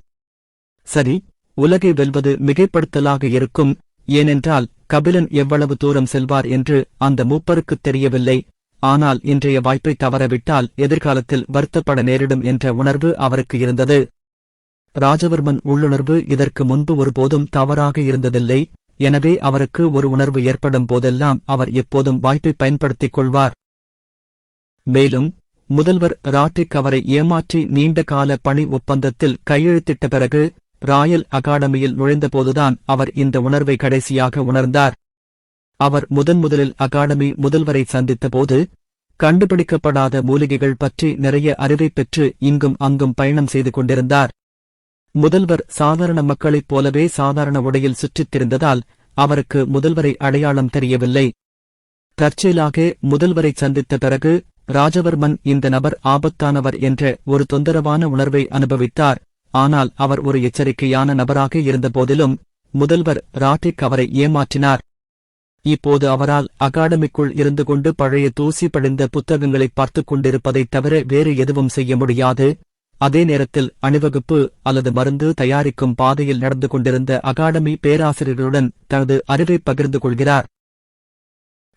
[SPEAKER 2] சரி, உலகை வெல்வது மிகைப்படுத்தலாக இருக்கும். ஏனென்றால் கபிலன் எவ்வளவு தூரம் செல்வார் என்று அந்த மூப்பருக்குத் தெரியவில்லை. ஆனால் இன்றைய வாய்ப்பை தவறவிட்டால் எதிர்காலத்தில் வருத்தப்பட நேரிடும் என்ற உணர்வு அவருக்கு இருந்தது. ராஜவர்மன் உள்ளுணர்வு இதற்கு முன்பு ஒருபோதும் தவறாக இருந்ததில்லை. எனவே அவருக்கு ஒரு உணர்வு ஏற்படும் போதெல்லாம் அவர் எப்போதும் வாய்ப்பை பயன்படுத்திக் கொள்வார். மேலும் முதல்வர் ராட்டிக் அவரை ஏமாற்றி நீண்ட கால பணி ஒப்பந்தத்தில் கையெழுத்திட்ட பிறகு ராயல் அகாடமியில் நுழைந்தபோதுதான் அவர் இந்த உணர்வை கடைசியாக உணர்ந்தார். அவர் முதலில் அகாடமி முதல்வரை சந்தித்தபோது கண்டுபிடிக்கப்படாத மூலிகைகள் பற்றி நிறைய அறிவைப் பெற்று இங்கும் அங்கும் பயணம் செய்து கொண்டிருந்தார். முதல்வர் சாதாரண மக்களைப் போலவே சாதாரண உடையில் சுற்றித் திரிந்ததால் அவருக்கு முதல்வரை அடையாளம் தெரியவில்லை. தற்செயலாக முதல்வரை சந்தித்த பிறகு ராஜவர்மன் இந்த நபர் ஆபத்தானவர் என்ற ஒரு தொந்தரவான உணர்வை அனுபவித்தார். ஆனால் அவர் ஒரு எச்சரிக்கையான நபராக இருந்தபோதிலும் முதல்வர் ராட்டிக் அவரை ஏமாற்றினார். இப்போது அவரால் அகாடமிக்குள் இருந்து கொண்டு பழைய தூசி படிந்த புத்தகங்களை பார்த்துக் கொண்டிருப்பதைத் தவிர வேறு எதுவும் செய்ய முடியாது. அதே நேரத்தில் அணிவகுப்பு அல்லது மருந்து தயாரிக்கும் பாதையில் நடந்து கொண்டிருந்த அகாடமி பேராசிரியர்களுடன் தனது அறிவைப் பகிர்ந்து கொள்கிறார்.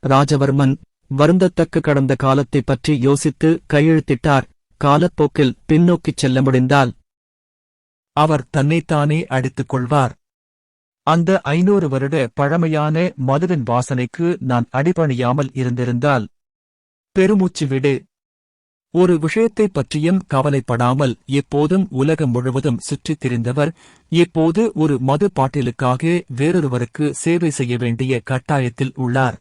[SPEAKER 2] ராஜவர்மன் வருந்தத்தக்க கடந்த காலத்தைப் பற்றி யோசித்து கையெழுத்திட்டார். காலப்போக்கில் பின்னோக்கிச் செல்ல முடிந்தால் அவர் தன்னைத்தானே அடித்துக் கொள்வார். அந்த 500 வருட பழமையான மதுவின் வாசனைக்கு நான் அடிபணியாமல் இருந்திருந்தால். பெருமூச்சு விடு. ஒரு விஷயத்தைப் பற்றியும் கவலைப்படாமல் எப்போதும் உலகம் முழுவதும் சுற்றித் திரிந்தவர் இப்போது ஒரு மது பாட்டிலுக்காக வேறொருவருக்கு சேவை செய்ய வேண்டிய கட்டாயத்தில் உள்ளார்.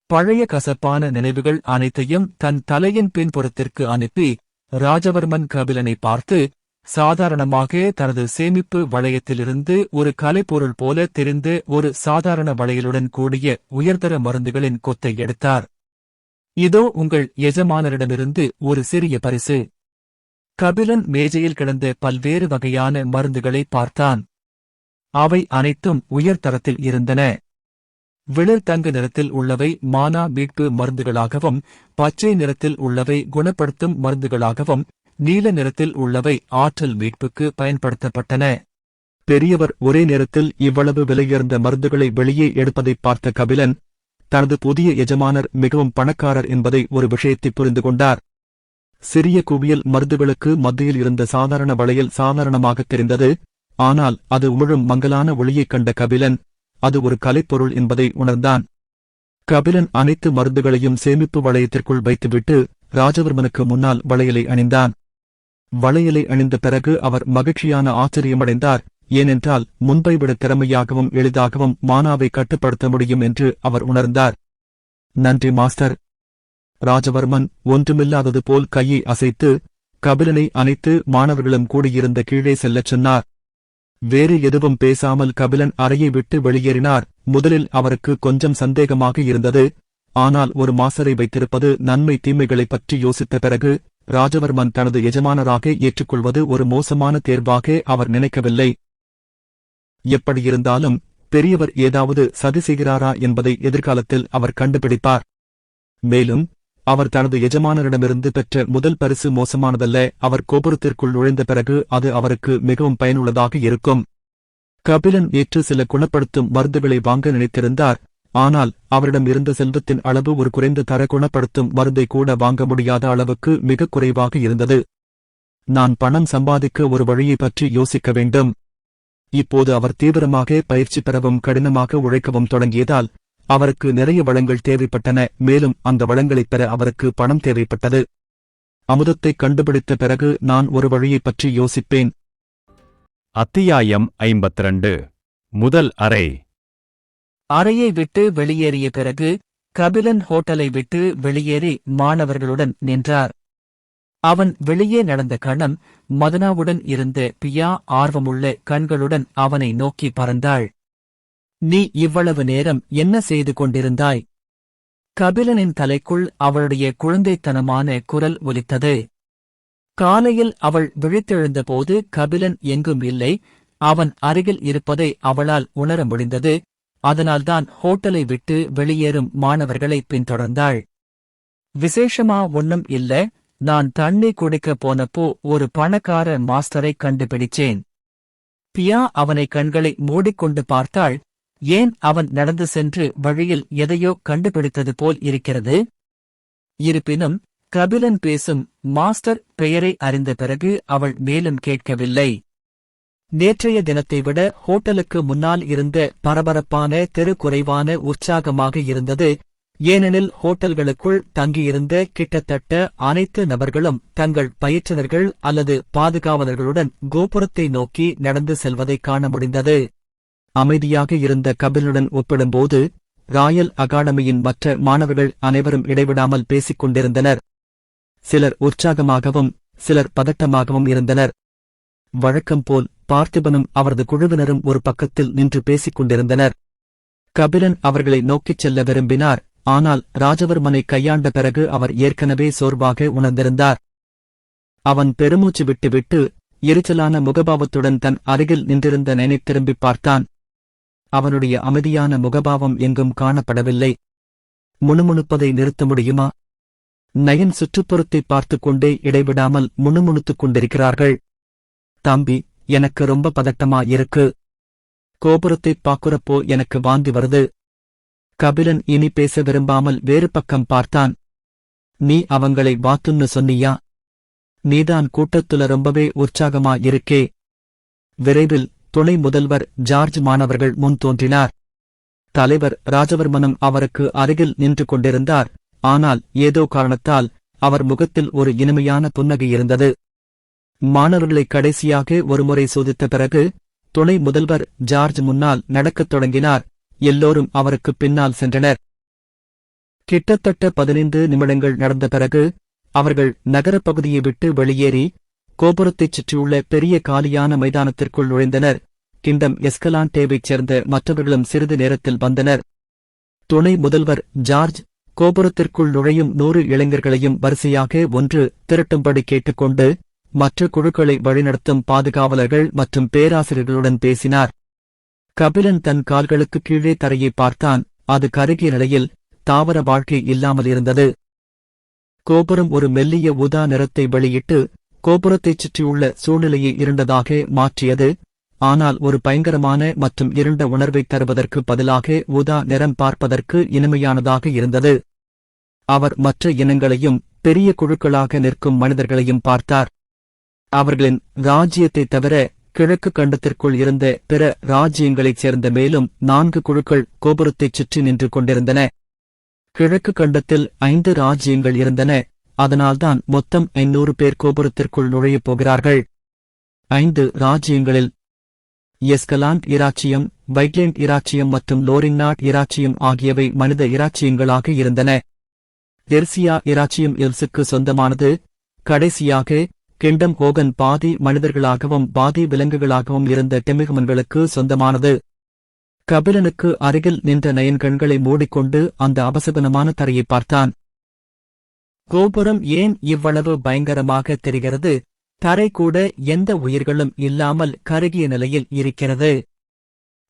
[SPEAKER 2] பழைய கசப்பான நினைவுகள் அனைத்தையும் தன் தலையின் பின்புறத்திற்கு அனுப்பி ராஜவர்மன் கபிலனை பார்த்து சாதாரணமாக தனது சேமிப்பு வளையத்திலிருந்து ஒரு கலைப்பொருள் போல தெரிந்த ஒரு சாதாரண வளையலுடன் கூடிய உயர்தர மருந்துகளின் கொத்தை எடுத்தார். இதோ உங்கள் எஜமானரிடமிருந்து ஒரு சிறிய பரிசு. கபிலன் மேஜையில் கிடந்த பல்வேறு வகையான மருந்துகளை பார்த்தான். அவை அனைத்தும் உயர்தரத்தில் இருந்தன. விளிர் தங்க நிறத்தில் உள்ளவை மானா மீட்பு மருந்துகளாகவும், பச்சை நிறத்தில் உள்ளவை குணப்படுத்தும் மருந்துகளாகவும், நீல நிறத்தில் உள்ளவை ஆற்றல் மீட்புக்கு பயன்படுத்தப்பட்டன. பெரியவர் ஒரே நேரத்தில் இவ்வளவு விலையுயர்ந்த மருந்துகளை வெளியே எடுப்பதைப் பார்த்த கபிலன் தனது புதிய எஜமானர் மிகவும் பணக்காரர் என்பதை ஒரு விஷயத்தை புரிந்து கொண்டார். சிறிய குவியல் மருந்துகளுக்கு மத்தியில் இருந்த சாதாரண வளையல் சாதாரணமாகத் தெரிந்தது. ஆனால் அது உமிழும் மங்கலான ஒளியைக் கண்ட கபிலன் அது ஒரு கலைப்பொருள் என்பதை உணர்ந்தான். கபிலன் அனைத்து மருந்துகளையும் சேமிப்பு வளையத்திற்குள் வைத்துவிட்டு ராஜவர்மனுக்கு முன்னால் வளையலை அணிந்தான். வளையலை அணிந்த பிறகு அவர் மகிழ்ச்சியான ஆச்சரியமடைந்தார். ஏனென்றால் முன்பை விட திறமையாகவும் எளிதாகவும் மானாவை கட்டுப்படுத்த முடியும் என்று அவர் உணர்ந்தார். நன்றி மாஸ்டர். ராஜவர்மன் ஒன்றுமில்லாதது போல் கையை அசைத்து கபிலனை அணைத்து மாணவர்களும் கூடியிருந்த கீழே செல்லச் சொன்னார். வேறு எதுவும் பேசாமல் கபிலன் அறையை விட்டு வெளியேறினார். முதலில் அவருக்கு கொஞ்சம் சந்தேகமாக இருந்தது. ஆனால் ஒரு மாஸ்டரை வைத்திருப்பது நன்மை தீமைகளைப் பற்றி யோசித்த பிறகு ராஜவர்மன் தனது எஜமானராக ஏற்றுக்கொள்வது ஒரு மோசமான தேர்வாக அவர் நினைக்கவில்லை. எப்படியிருந்தாலும் பெரியவர் ஏதாவது சதி செய்கிறாரா என்பதை எதிர்காலத்தில் அவர் கண்டுபிடிப்பார். மேலும் அவர் தனது எஜமானரிடமிருந்து பெற்ற முதல் பரிசு மோசமானதல்ல. அவர் கோபுரத்திற்குள் நுழைந்த பிறகு அது அவருக்கு மிகவும் பயனுள்ளதாக இருக்கும். கபிலன் ஏற்று சில குணப்படுத்தும் மருந்துகளை வாங்க நினைத்திருந்தார். ஆனால் அவரிடம் இருந்த செல்வத்தின் அளவு ஒரு குறைந்த தர குணப்படுத்தும் மருந்தை கூட வாங்க முடியாத அளவுக்கு மிக குறைவாக இருந்தது. நான் பணம் சம்பாதிக்க ஒரு வழியை பற்றி யோசிக்க வேண்டும். இப்போது அவர் தீவிரமாக பயிற்சி பெறவும் கடினமாக உழைக்கவும் தொடங்கியதால் அவருக்கு நிறைய வளங்கள் தேவைப்பட்டன. மேலும் அந்த வளங்களைப் பெற அவருக்கு பணம் தேவைப்பட்டது. அமுதத்தை கண்டுபிடித்த பிறகு நான் ஒரு வழியைப் பற்றி யோசிப்பேன்.
[SPEAKER 1] அத்தியாயம் 52. முதல் அறை.
[SPEAKER 3] அறையை விட்டு வெளியேறிய பிறகு கபிலன் ஹோட்டலை விட்டு வெளியேறி மாணவர்களுடன் நின்றார். அவன் வெளியே நடந்த கணம் மதனாவுடன் இருந்த பியா ஆர்வமுள்ள கண்களுடன் அவனை நோக்கி பறந்தாள். நீ இவ்வளவு நேரம் என்ன செய்து கொண்டிருந்தாய்? கபிலனின் தலைக்குள் அவளுடைய குழந்தைத்தனமான குரல் ஒலித்தது. காலையில் அவள் விழித்தெழுந்தபோது கபிலன் எங்கும் இல்லை. அவன் அருகில் இருப்பதை அவளால் உணர முடிந்தது. அதனால்தான் ஹோட்டலை விட்டு வெளியேறும் மாணவர்களை பின்தொடர்ந்தாள். விசேஷமா ஒன்னும் இல்ல, நான் தண்ணி குடிக்க போனப்போ ஒரு பணக்கார மாஸ்டரை கண்டுபிடிச்சேன். பியா அவனை கண்களை மூடிக்கொண்டு பார்த்தாள். ஏன் அவன் நடந்து சென்று வழியில் எதையோ கண்டுபிடித்தது போல் இருக்கிறது? இருப்பினும் கபிலன் பேசும் மாஸ்டர் பெயரை அறிந்த பிறகு அவள் மேலும் கேட்கவில்லை. நேற்றைய தினத்தை விட ஹோட்டலுக்கு முன்னால் இருந்த பரபரப்பான தெரு குறைவான உற்சாகமாக இருந்தது. ஏனெனில் ஹோட்டல்களுக்குள் தங்கியிருந்த கிட்டத்தட்ட அனைத்து நபர்களும் தங்கள் பயிற்றுனர்கள் அல்லது பாதுகாவலர்களுடன் கோபுரத்தை நோக்கி நடந்து செல்வதைக் காண முடிந்தது. அமைதியாக இருந்த கபிலனுடன் ஒப்பிடும்போது ராயல் அகாடமியின் மற்ற மாணவர்கள் அனைவரும் இடைவிடாமல் பேசிக் கொண்டிருந்தனர். சிலர் உற்சாகமாகவும் சிலர் பதட்டமாகவும் இருந்தனர். வழக்கம் போல் பார்த்திபனும் அவரது குழுவினரும் ஒரு பக்கத்தில் நின்று பேசிக் கொண்டிருந்தனர். கபிலன் அவர்களை நோக்கிச் செல்ல விரும்பினார். ஆனால் ராஜவர்மனை கையாண்ட பிறகு அவர் ஏற்கனவே சோர்வாக உணர்ந்திருந்தார். அவன் பெருமூச்சு விட்டுவிட்டு எரிச்சலான முகபாவத்துடன் தன் அருகில் நின்றிருந்த நயனை திரும்பிப் பார்த்தான். அவனுடைய அமைதியான முகபாவம் எங்கும் காணப்படவில்லை. முணுமுணுப்பதை நிறுத்த முடியுமா? நயன் சுற்றுப்புறத்தை பார்த்துக் கொண்டே இடைவிடாமல் முணுமுணுத்துக் கொண்டிருக்கிறார்கள். தம்பி, எனக்கு ரொம்ப பதட்டமா இருக்கு. கோபுரத்தைப் பார்க்குறப்போ எனக்கு வாந்தி வருது. கபிலன் இனி பேச விரும்பாமல் வேறு பக்கம் பார்த்தான். நீ அவங்களை வாத்துன்னு சொன்னியா? நீதான் கூட்டத்துல ரொம்பவே உற்சாகமா இருக்கே. விரைவில் துணை முதல்வர் ஜார்ஜ் மாணவர்கள் முன் தோன்றினார். தலைவர் ராஜவர்மனும் அவருக்கு அருகில் நின்று கொண்டிருந்தார். ஆனால் ஏதோ காரணத்தால் அவர் முகத்தில் ஒரு இனிமையான புன்னகை இருந்தது. மாணவர்களை கடைசியாக ஒருமுறை சோதித்த பிறகு துணை முதல்வர் ஜார்ஜ் முன்னால் நடக்கத் தொடங்கினார். எல்லோரும் அவருக்குப் பின்னால் சென்றனர். கிட்டத்தட்ட 15 நிமிடங்கள் நடந்த பிறகு அவர்கள் நகரப் பகுதியை விட்டு வெளியேறி கோபுரத்தைச் சுற்றியுள்ள பெரிய காலியான மைதானத்திற்குள் நுழைந்தனர். கிங்டம் எஸ்கலாண்டேவைச் சேர்ந்த மற்றவர்களும் சிறிது நேரத்தில் வந்தனர். துணை முதல்வர் ஜார்ஜ் கோபுரத்திற்குள் நுழையும் 100 இளைஞர்களையும் வரிசையாக ஒன்று திரட்டும்படி கேட்டுக்கொண்டு மற்ற குழுக்களை வழிநடத்தும் பாதுகாவலர்கள் மற்றும் பேராசிரியர்களுடன் பேசினார். கபிலன் தன் கால்களுக்கு கீழே தரையை பார்த்தான். அது கருகிய நிலையில் தாவர வாழ்க்கை இல்லாமல் இருந்தது. கோபுரம் ஒரு மெல்லிய ஊதா நிறத்தை வெளியிட்டு கோபுரத்தைச் சுற்றியுள்ள சூழ்நிலையை இருண்டதாக மாற்றியது. ஆனால் ஒரு பயங்கரமான மற்றும் இருண்ட உணர்வைத் தருவதற்கு பதிலாக ஊதா நிறம் பார்ப்பதற்கு இனிமையானதாக இருந்தது. அவர் மற்ற இனங்களையும் பெரிய குழுக்களாக நிற்கும் மனிதர்களையும் பார்த்தார். அவர்களின் ராஜ்யத்தைத் தவிர கிழக்கு கண்டத்திற்குள் இருந்த பிற ராஜ்யங்களைச் சேர்ந்த மேலும் 4 குழுக்கள் கோபுரத்தைச் சுற்றி நின்று கொண்டிருந்தன. கிழக்கு கண்டத்தில் 5 ராஜ்யங்கள் இருந்தன.
[SPEAKER 2] அதனால்தான் மொத்தம் 500 பேர் கோபுரத்திற்குள் நுழையப் போகிறார்கள். 5 ராஜ்யங்களில் எஸ்கலாண்ட் இராச்சியம், வைட்லேண்ட் இராச்சியம் மற்றும் லோரிங்நாட் இராச்சியம் ஆகியவை மனித இராச்சியங்களாக இருந்தன. தெர்சியா இராச்சியம் எல்சுக்கு சொந்தமானது. கடைசியாக கிங்டம் ஹோகன் பாதி மனிதர்களாகவும் பாதி விலங்குகளாகவும் இருந்த டெமிகமன்களுக்கு சொந்தமானது. கபிலனுக்கு அருகில் நின்ற நயன் கண்களை மூடிக்கொண்டு அந்த அபசகுனமான தரையை பார்த்தான். கோபுரம் ஏன் இவ்வளவு பயங்கரமாக தெரிகிறது? தரை கூட எந்த உயிர்களும் இல்லாமல் கருகிய நிலையில் இருக்கிறது.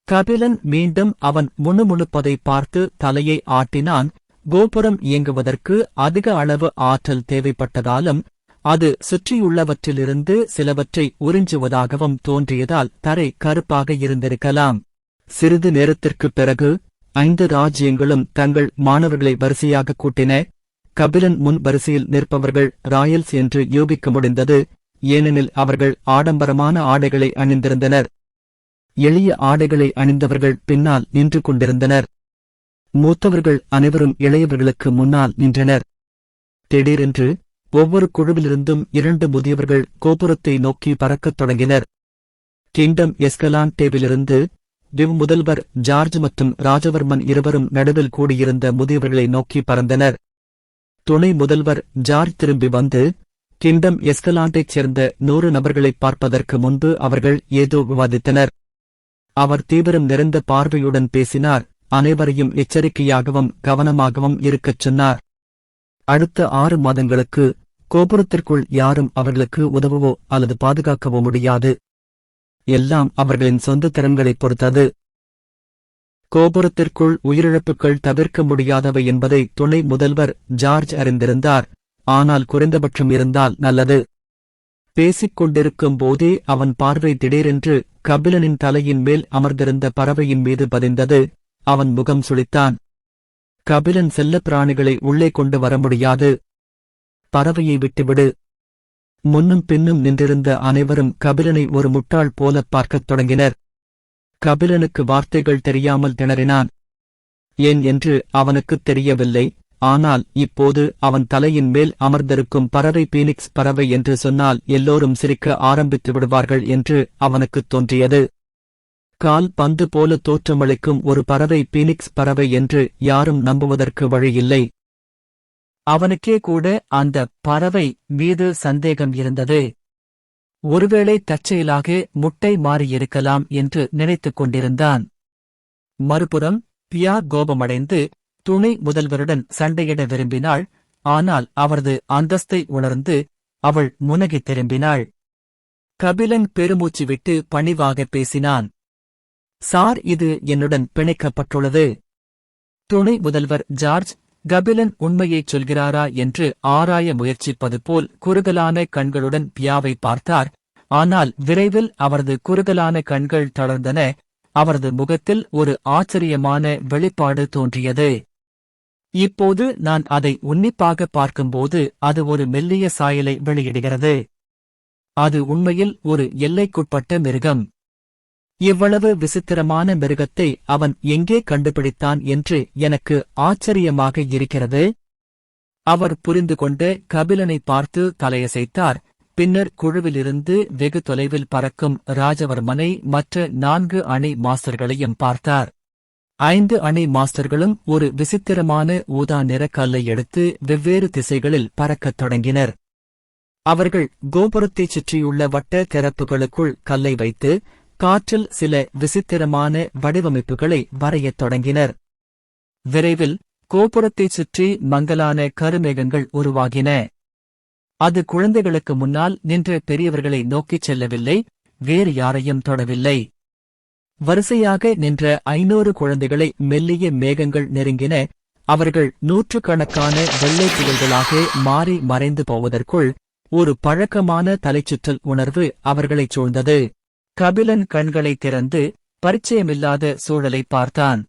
[SPEAKER 2] கபிலன் மீண்டும் அவன் முணுமுணுப்பதை பார்த்து தலையை ஆட்டினான். கோபுரம் இயங்குவதற்கு அதிக அளவு ஆற்றல் தேவைப்பட்டதாலும் அது சுற்றியுள்ளவற்றிலிருந்து சிலவற்றை உறிஞ்சுவதாகவும் தோன்றியதால் தரை கருப்பாக இருந்திருக்கலாம். சிறிது நேரத்திற்குப் பிறகு 5 ராஜ்யங்களும் தங்கள் மாணவர்களை வரிசையாக கூட்டின. கபிலன் முன் வரிசையில் நிற்பவர்கள் ராயல்ஸ் என்று யூகிக்க முடிந்தது. ஏனெனில் அவர்கள் ஆடம்பரமான ஆடைகளை அணிந்திருந்தனர். எளிய ஆடைகளை அணிந்தவர்கள் பின்னால் நின்று கொண்டிருந்தனர். மூத்தவர்கள் அனைவரும் இளையவர்களுக்கு முன்னால் நின்றனர். திடீரென்று ஒவ்வொரு குழுவிலிருந்தும் 2 முதியவர்கள் கோபுரத்தை நோக்கி பறக்கத் தொடங்கினர். கிங்டம் எஸ்கலாண்டேவிலிருந்து டிவ் முதல்வர் ஜார்ஜ் மற்றும் ராஜவர்மன் இருவரும் நடுவில் கூடியிருந்த முதியவர்களை நோக்கி பறந்தனர். துணை முதல்வர் ஜார்ஜ் திரும்பி வந்து கிங்டம் எஸ்கலாண்டைச் சேர்ந்த 100 நபர்களைப் பார்ப்பதற்கு முன்பு அவர்கள் ஏதோ விவாதித்தனர். அவர் தீவிரம் நிறைந்த பார்வையுடன் பேசினார். அனைவரையும் எச்சரிக்கையாகவும் கவனமாகவும் இருக்கச் சொன்னார். அடுத்த 6 மாதங்களுக்கு கோபுரத்திற்குள் யாரும் அவர்களுக்கு உதவவோ அல்லது பாதுகாக்கவோ முடியாது. எல்லாம் அவர்களின் சொந்த திறன்களைப் பொறுத்தது. கோபுரத்திற்குள் உயிரிழப்புகள் தவிர்க்க முடியாதவை என்பதை துணை முதல்வர் ஜார்ஜ் அறிந்திருந்தார். ஆனால் குறைந்தபட்சம் இருந்தால் நல்லது. பேசிக் கொண்டிருக்கும் போதே அவன் பார்வை திடீரென்று கபிலனின் தலையின் மேல் அமர்ந்திருந்த பறவையின் மீது பதிந்தது. அவன் முகம் சுளித்தான். கபிலன் செல்லப் பிராணிகளை உள்ளே கொண்டு வர முடியாது. பறவையை விட்டுவிடு. முன்னும் பின்னும் நின்றிருந்த அனைவரும் கபிலனை ஒரு முட்டாள் போலப் பார்க்கத் தொடங்கினர். கபிலனுக்கு வார்த்தைகள் தெரியாமல் திணறினான். ஏன் என்று அவனுக்குத் தெரியவில்லை. ஆனால் இப்போது அவன் தலையின் மேல் அமர்ந்திருக்கும் பறவை பீனிக்ஸ் பறவை என்று சொன்னால் எல்லோரும் சிரிக்க ஆரம்பித்து விடுவார்கள் என்று அவனுக்குத் தோன்றியது. கால் பந்து போல தோற்றமளிக்கும் ஒரு பறவை பீனிக்ஸ் பறவை என்று யாரும் நம்புவதற்கு வழியில்லை.
[SPEAKER 3] அவனுக்கே கூட அந்த பறவை மீது சந்தேகம் இருந்தது. ஒருவேளை தற்செயலாக முட்டை மாறியிருக்கலாம் என்று நினைத்துக் கொண்டிருந்தான். மறுபுறம் பியா கோபமடைந்து துணை முதல்வருடன் சண்டையிட விரும்பினாள். ஆனால் அவரது அந்தஸ்தை உணர்ந்து அவள் முனகித் திரும்பினாள். கபிலன் பெருமூச்சு விட்டு பணிவாக பேசினான். சார், இது என்னுடன் பிணைக்கப்பட்டுள்ளது. துணை முதல்வர் ஜார்ஜ் கபிலன் உண்மையைச் சொல்கிறாரா என்று ஆராய முயற்சிப்பது போல் குறுகலான கண்களுடன் பியாவை பார்த்தார். ஆனால் விரைவில் அவரது குறுகலான கண்கள் தளர்ந்தன. அவரது முகத்தில் ஒரு ஆச்சரியமான வெளிப்பாடு தோன்றியது. இப்போது நான் அதை உன்னிப்பாக பார்க்கும்போது அது ஒரு மெல்லிய சாயலை வெளியிடுகிறது. அது உண்மையில் ஒரு எல்லைக்குட்பட்ட மிருகம். இவ்வளவு விசித்திரமான மிருகத்தை அவன் எங்கே கண்டுபிடித்தான் என்று எனக்கு ஆச்சரியமாக இருக்கிறது. அவர் புரிந்து கொண்டு கபிலனை பார்த்து தலையசைத்தார். பின்னர் குழுவிலிருந்து வெகு தொலைவில் பறக்கும் ராஜவர்மனை மற்ற 4 அணி மாஸ்டர்களையும் பார்த்தார். 5 அணி மாஸ்டர்களும் ஒரு விசித்திரமான ஊதா நிற கல்லை எடுத்து வெவ்வேறு திசைகளில் பறக்கத் தொடங்கினர். அவர்கள் கோபுரத்தைச் சுற்றியுள்ள வட்ட திறப்புகளுக்குள் கல்லை வைத்து காற்றில் சில விசித்திரமான வடிவமைப்புகளை வரையத் தொடங்கினர். விரைவில் கோபுரத்தைச் சுற்றி மங்கலான கருமேகங்கள் உருவாகின. அது குழந்தைகளுக்கு முன்னால் நின்ற பெரியவர்களை நோக்கிச் செல்லவில்லை, வேறு யாரையும் தொடவில்லை. வரிசையாக நின்ற 500 குழந்தைகளை மெல்லிய மேகங்கள் நெருங்கின. அவர்கள் 100கணக்கான வெள்ளை புகழ்களாக மாறி மறைந்து போவதற்குள் ஒரு பழக்கமான தலைச்சுற்றல் உணர்வு அவர்களைச் சூழ்ந்தது. கபிலன் கண்களை திறந்து பரிச்சயமில்லாத சூழலை பார்த்தான்.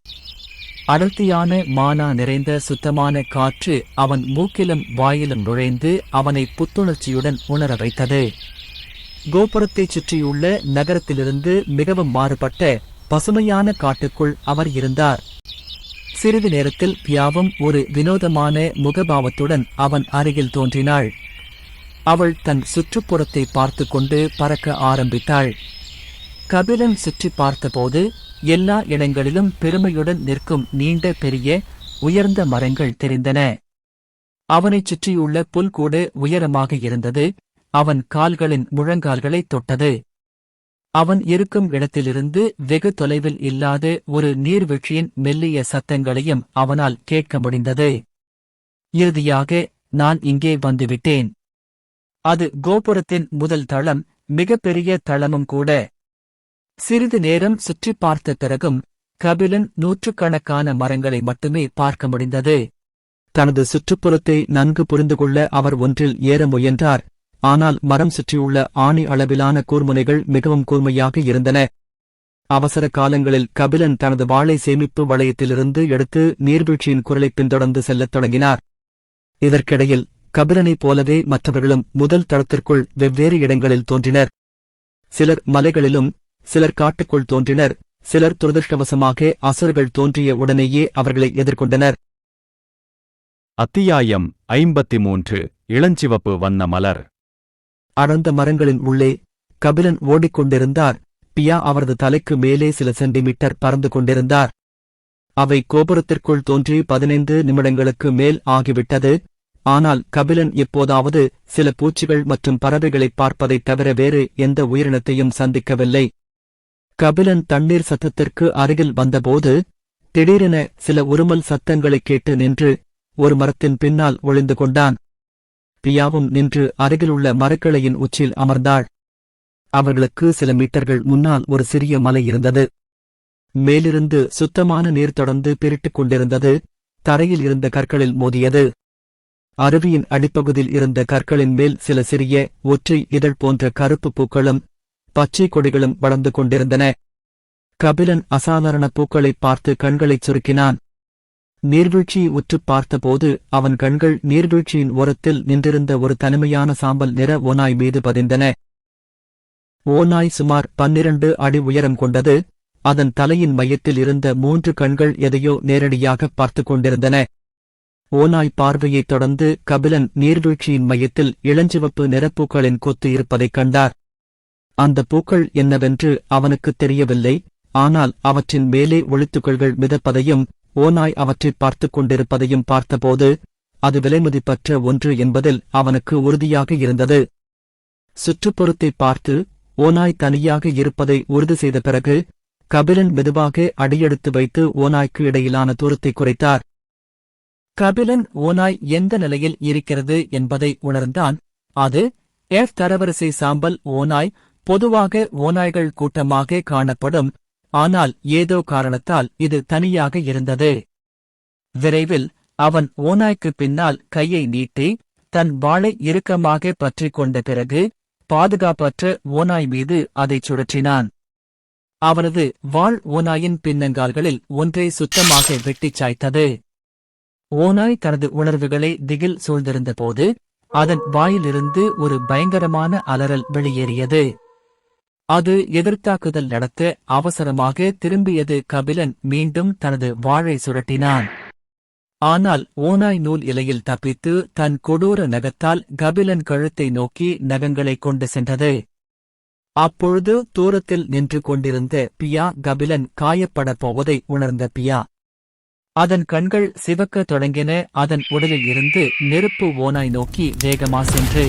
[SPEAKER 3] அடர்த்தியான மானா நிறைந்த சுத்தமான காற்று அவன் மூக்கிலும் வாயிலும் நுழைந்து அவனை புத்துணர்ச்சியுடன் உணர வைத்தது. கோபுரத்தைச் சுற்றியுள்ள நகரத்திலிருந்து மிகவும் மாறுபட்ட பசுமையான காட்டுக்குள் அவர் இருந்தார். சிறிது நேரத்தில் பியாவும் ஒரு வினோதமான முகபாவத்துடன் அவன் அருகில் தோன்றினாள். அவள் தன் சுற்றுப்புறத்தை பார்த்து கொண்டு பறக்க ஆரம்பித்தாள். கபிலன் சுற்றி பார்த்தபோது எல்லா இடங்களிலும் பெருமையுடன் நிற்கும் நீண்ட பெரிய உயர்ந்த மரங்கள் தெரிந்தன. அவனைச் சுற்றியுள்ள புல் கூட உயரமாக இருந்தது. அவன் கால்களின் முழங்கால்களை தொட்டது. அவன் இருக்கும் இடத்திலிருந்து வெகு தொலைவில் இல்லாத ஒரு நீர்வீழ்ச்சியின் மெல்லிய சத்தங்களையும் அவனால் கேட்க முடிந்தது. இறுதியாக நான் இங்கே வந்துவிட்டேன். அது கோபுரத்தின் முதல் தளம், மிகப்பெரிய தளமும் கூட. சிறிது நேரம் சுற்றி பார்த்த பிறகும் கபிலன் நூற்றுக்கணக்கான மரங்களை மட்டுமே பார்க்க முடிந்தது.
[SPEAKER 2] தனது சுற்றுப்புறத்தை நன்கு புரிந்து கொள்ள அவர் ஒன்றில் ஏற முயன்றார். ஆனால் மரம் சுற்றியுள்ள ஆணி அளவிலான கூர்முனைகள் மிகவும் கூர்மையாக இருந்தன. அவசர காலங்களில் கபிலன் தனது வாளை சேமிப்பு வளையத்திலிருந்து எடுத்து நீர்வீழ்ச்சியின் குரலைப் பின்தொடர்ந்து செல்லத் தொடங்கினார். இதற்கிடையில் கபிலனைப் போலவே மற்றவர்களும் முதல் தளத்திற்குள் வெவ்வேறு இடங்களில் தோன்றினர். சிலர் மலைகளிலும், சிலர் காட்டுக்குள் தோன்றினர். சிலர் துரதிருஷ்டவசமாக அசுரர்கள் தோன்றிய உடனேயே அவர்களை எதிர்கொண்டனர்.
[SPEAKER 1] அத்தியாயம் 53 இளஞ்சிவப்பு வண்ண மலர்.
[SPEAKER 2] அடர்ந்த மரங்களின் உள்ளே கபிலன் ஓடிக்கொண்டிருந்தார். பியா அவரது தலைக்கு மேலே சில சென்டிமீட்டர் பறந்து கொண்டிருந்தார். அவை கோபுரத்திற்குள் தோன்றி 15 நிமிடங்களுக்கு மேல் ஆகிவிட்டது. ஆனால் கபிலன் எப்போதாவது சில பூச்சிகள் மற்றும் பறவைகளைப் பார்ப்பதைத் தவிர வேறு எந்த உயிரினத்தையும் சந்திக்கவில்லை. கபிலன் தண்ணீர் சத்தத்திற்கு அருகில் வந்தபோது திடீரென சில உருமல் சத்தங்களைக் கேட்டு நின்று ஒரு மரத்தின் பின்னால் ஒளிந்து கொண்டான். பியாவும் நின்று அருகிலுள்ள மரக்கிளையின் உச்சியில் அமர்ந்தாள். அவர்களுக்கு சில மீட்டர்கள் முன்னால் ஒரு சிறிய மலை இருந்தது. மேலிருந்து சுத்தமான நீர் தொடர்ந்து பிரிட்டுக் கொண்டிருந்தது. தரையில் இருந்த கற்களில் மோதியது. அருவியின் அடிப்பகுதியில் இருந்த கற்களின் மேல் சில சிறிய ஒற்றை இதழ் போன்ற கருப்பு பூக்களும் பச்சை கொடிகளும் வளர்ந்து கொண்டிருந்தன. கபிலன் அசாதாரண பூக்களைப் பார்த்து கண்களைச் சுருக்கினான். நீர்வீழ்ச்சியை உற்றுப் பார்த்தபோது அவன் கண்கள் நீர்வீழ்ச்சியின் ஓரத்தில் நின்றிருந்த ஒரு தனிமையான சாம்பல் நிற ஓநாய் மீது பதிந்தன. ஓநாய் சுமார் 12 அடி உயரம் கொண்டது. அதன் தலையின் மையத்தில் இருந்த 3 கண்கள் எதையோ நேரடியாகப் பார்த்துக் கொண்டிருந்தன. ஓநாய் பார்வையைத் தொடர்ந்து கபிலன் நீர்வீழ்ச்சியின் மையத்தில் இளஞ்சிவப்பு நிறப்பூக்களின் கொத்து இருப்பதைக் கண்டார். அந்த பூக்கள் என்னவென்று அவனுக்குத் தெரியவில்லை. ஆனால் அவற்றின் மேலே ஒளித்துகள்கள் மிதப்பதையும் ஓநாய் அவற்றைப் பார்த்துக் கொண்டிருப்பதையும் பார்த்தபோது அது விலைமதிப்பற்ற ஒன்று என்பதில் அவனுக்கு உறுதியாக இருந்தது. சுற்றுப்புறத்தைப் பார்த்து ஓநாய் தனியாக இருப்பதை உறுதி செய்த பிறகு கபிலன் மெதுவாக அடியெடுத்து வைத்து ஓநாய்க்கு இடையிலான தூரத்தை குறைத்தார்.
[SPEAKER 3] கபிலன் ஓநாய் எந்த நிலையில் இருக்கிறது என்பதை உணர்ந்தான். அது எஃப் தரவரிசை சாம்பல் ஓநாய். பொதுவாக ஓநாய்கள் கூட்டமாக காணப்படும். ஆனால் ஏதோ காரணத்தால் இது தனியாக இருந்தது. விரைவில் அவன் ஓநாய்க்கு பின்னால் கையை நீட்டி தன் வாளை இறுக்கமாக பற்றிக் கொண்ட பிறகு பாதுகாப்பற்ற ஓநாய் மீது அதைச் சுழற்றினான். அவனது வாள் ஓநாயின் பின்னங்கால்களில் ஒன்றை சுத்தமாக வெட்டிச் சாய்த்தது. ஓநாய் தனது உணர்வுகளை திகில் சூழ்ந்திருந்தபோது அதன் வாயிலிருந்து ஒரு பயங்கரமான அலறல் வெளியேறியது. அது எதிர்த்தாக்குதல் நடத்த அவசரமாக திரும்பியது. கபிலன் மீண்டும் தனது வாளை சுழட்டினான். ஆனால் ஓநாய் நூல் இலையில் தப்பித்து தன் கொடூர நகத்தால் கபிலன் கழுத்தை நோக்கி நகங்களைக் கொண்டு சென்றது. அப்பொழுது தூரத்தில் நின்று கொண்டிருந்த பியா கபிலன் காயப்படப் போவதை உணர்ந்த பியா. அதன் கண்கள் சிவக்கத் தொடங்கின. அதன் உடலில் இருந்து நெருப்பு ஓநாய் நோக்கி வேகமா சென்று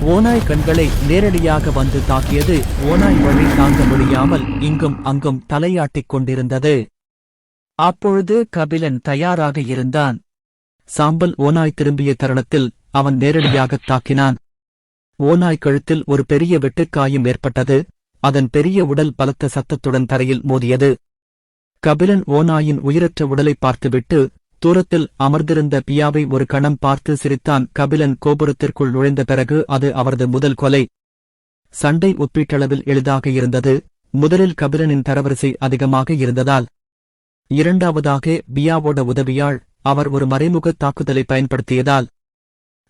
[SPEAKER 3] ஓநாய் கண்களை நேரடியாக வந்து தாக்கியது. ஓநாய் வழி தாங்க முடியாமல் இங்கும் அங்கும் தலையாட்டிக் கொண்டிருந்தது. அப்பொழுது கபிலன் தயாராக இருந்தான். சாம்பல் ஓநாய் திரும்பிய தருணத்தில் அவன் நேரடியாகத் தாக்கினான். ஓநாய் கழுத்தில் ஒரு பெரிய வெட்டுக்காயம் ஏற்பட்டது. அதன் பெரிய உடல் பலத்த சத்தத்துடன் தரையில் மோதியது. கபிலன் ஓநாயின் உயிரற்ற உடலை பார்த்துவிட்டு தூரத்தில் அமர்ந்திருந்த பியாவை ஒரு கணம் பார்த்து சிரித்தான். கபிலன் கோபுரத்திற்குள் நுழைந்த பிறகு அது அவரது முதல் கொலை. சண்டை ஒப்பீட்டளவில் எளிதாக இருந்தது. முதலில் கபிலனின் தரவரிசை அதிகமாக இருந்ததால். இரண்டாவதாக பியாவோட உதவியால் அவர் ஒரு மறைமுக தாக்குதலை பயன்படுத்தியதால்.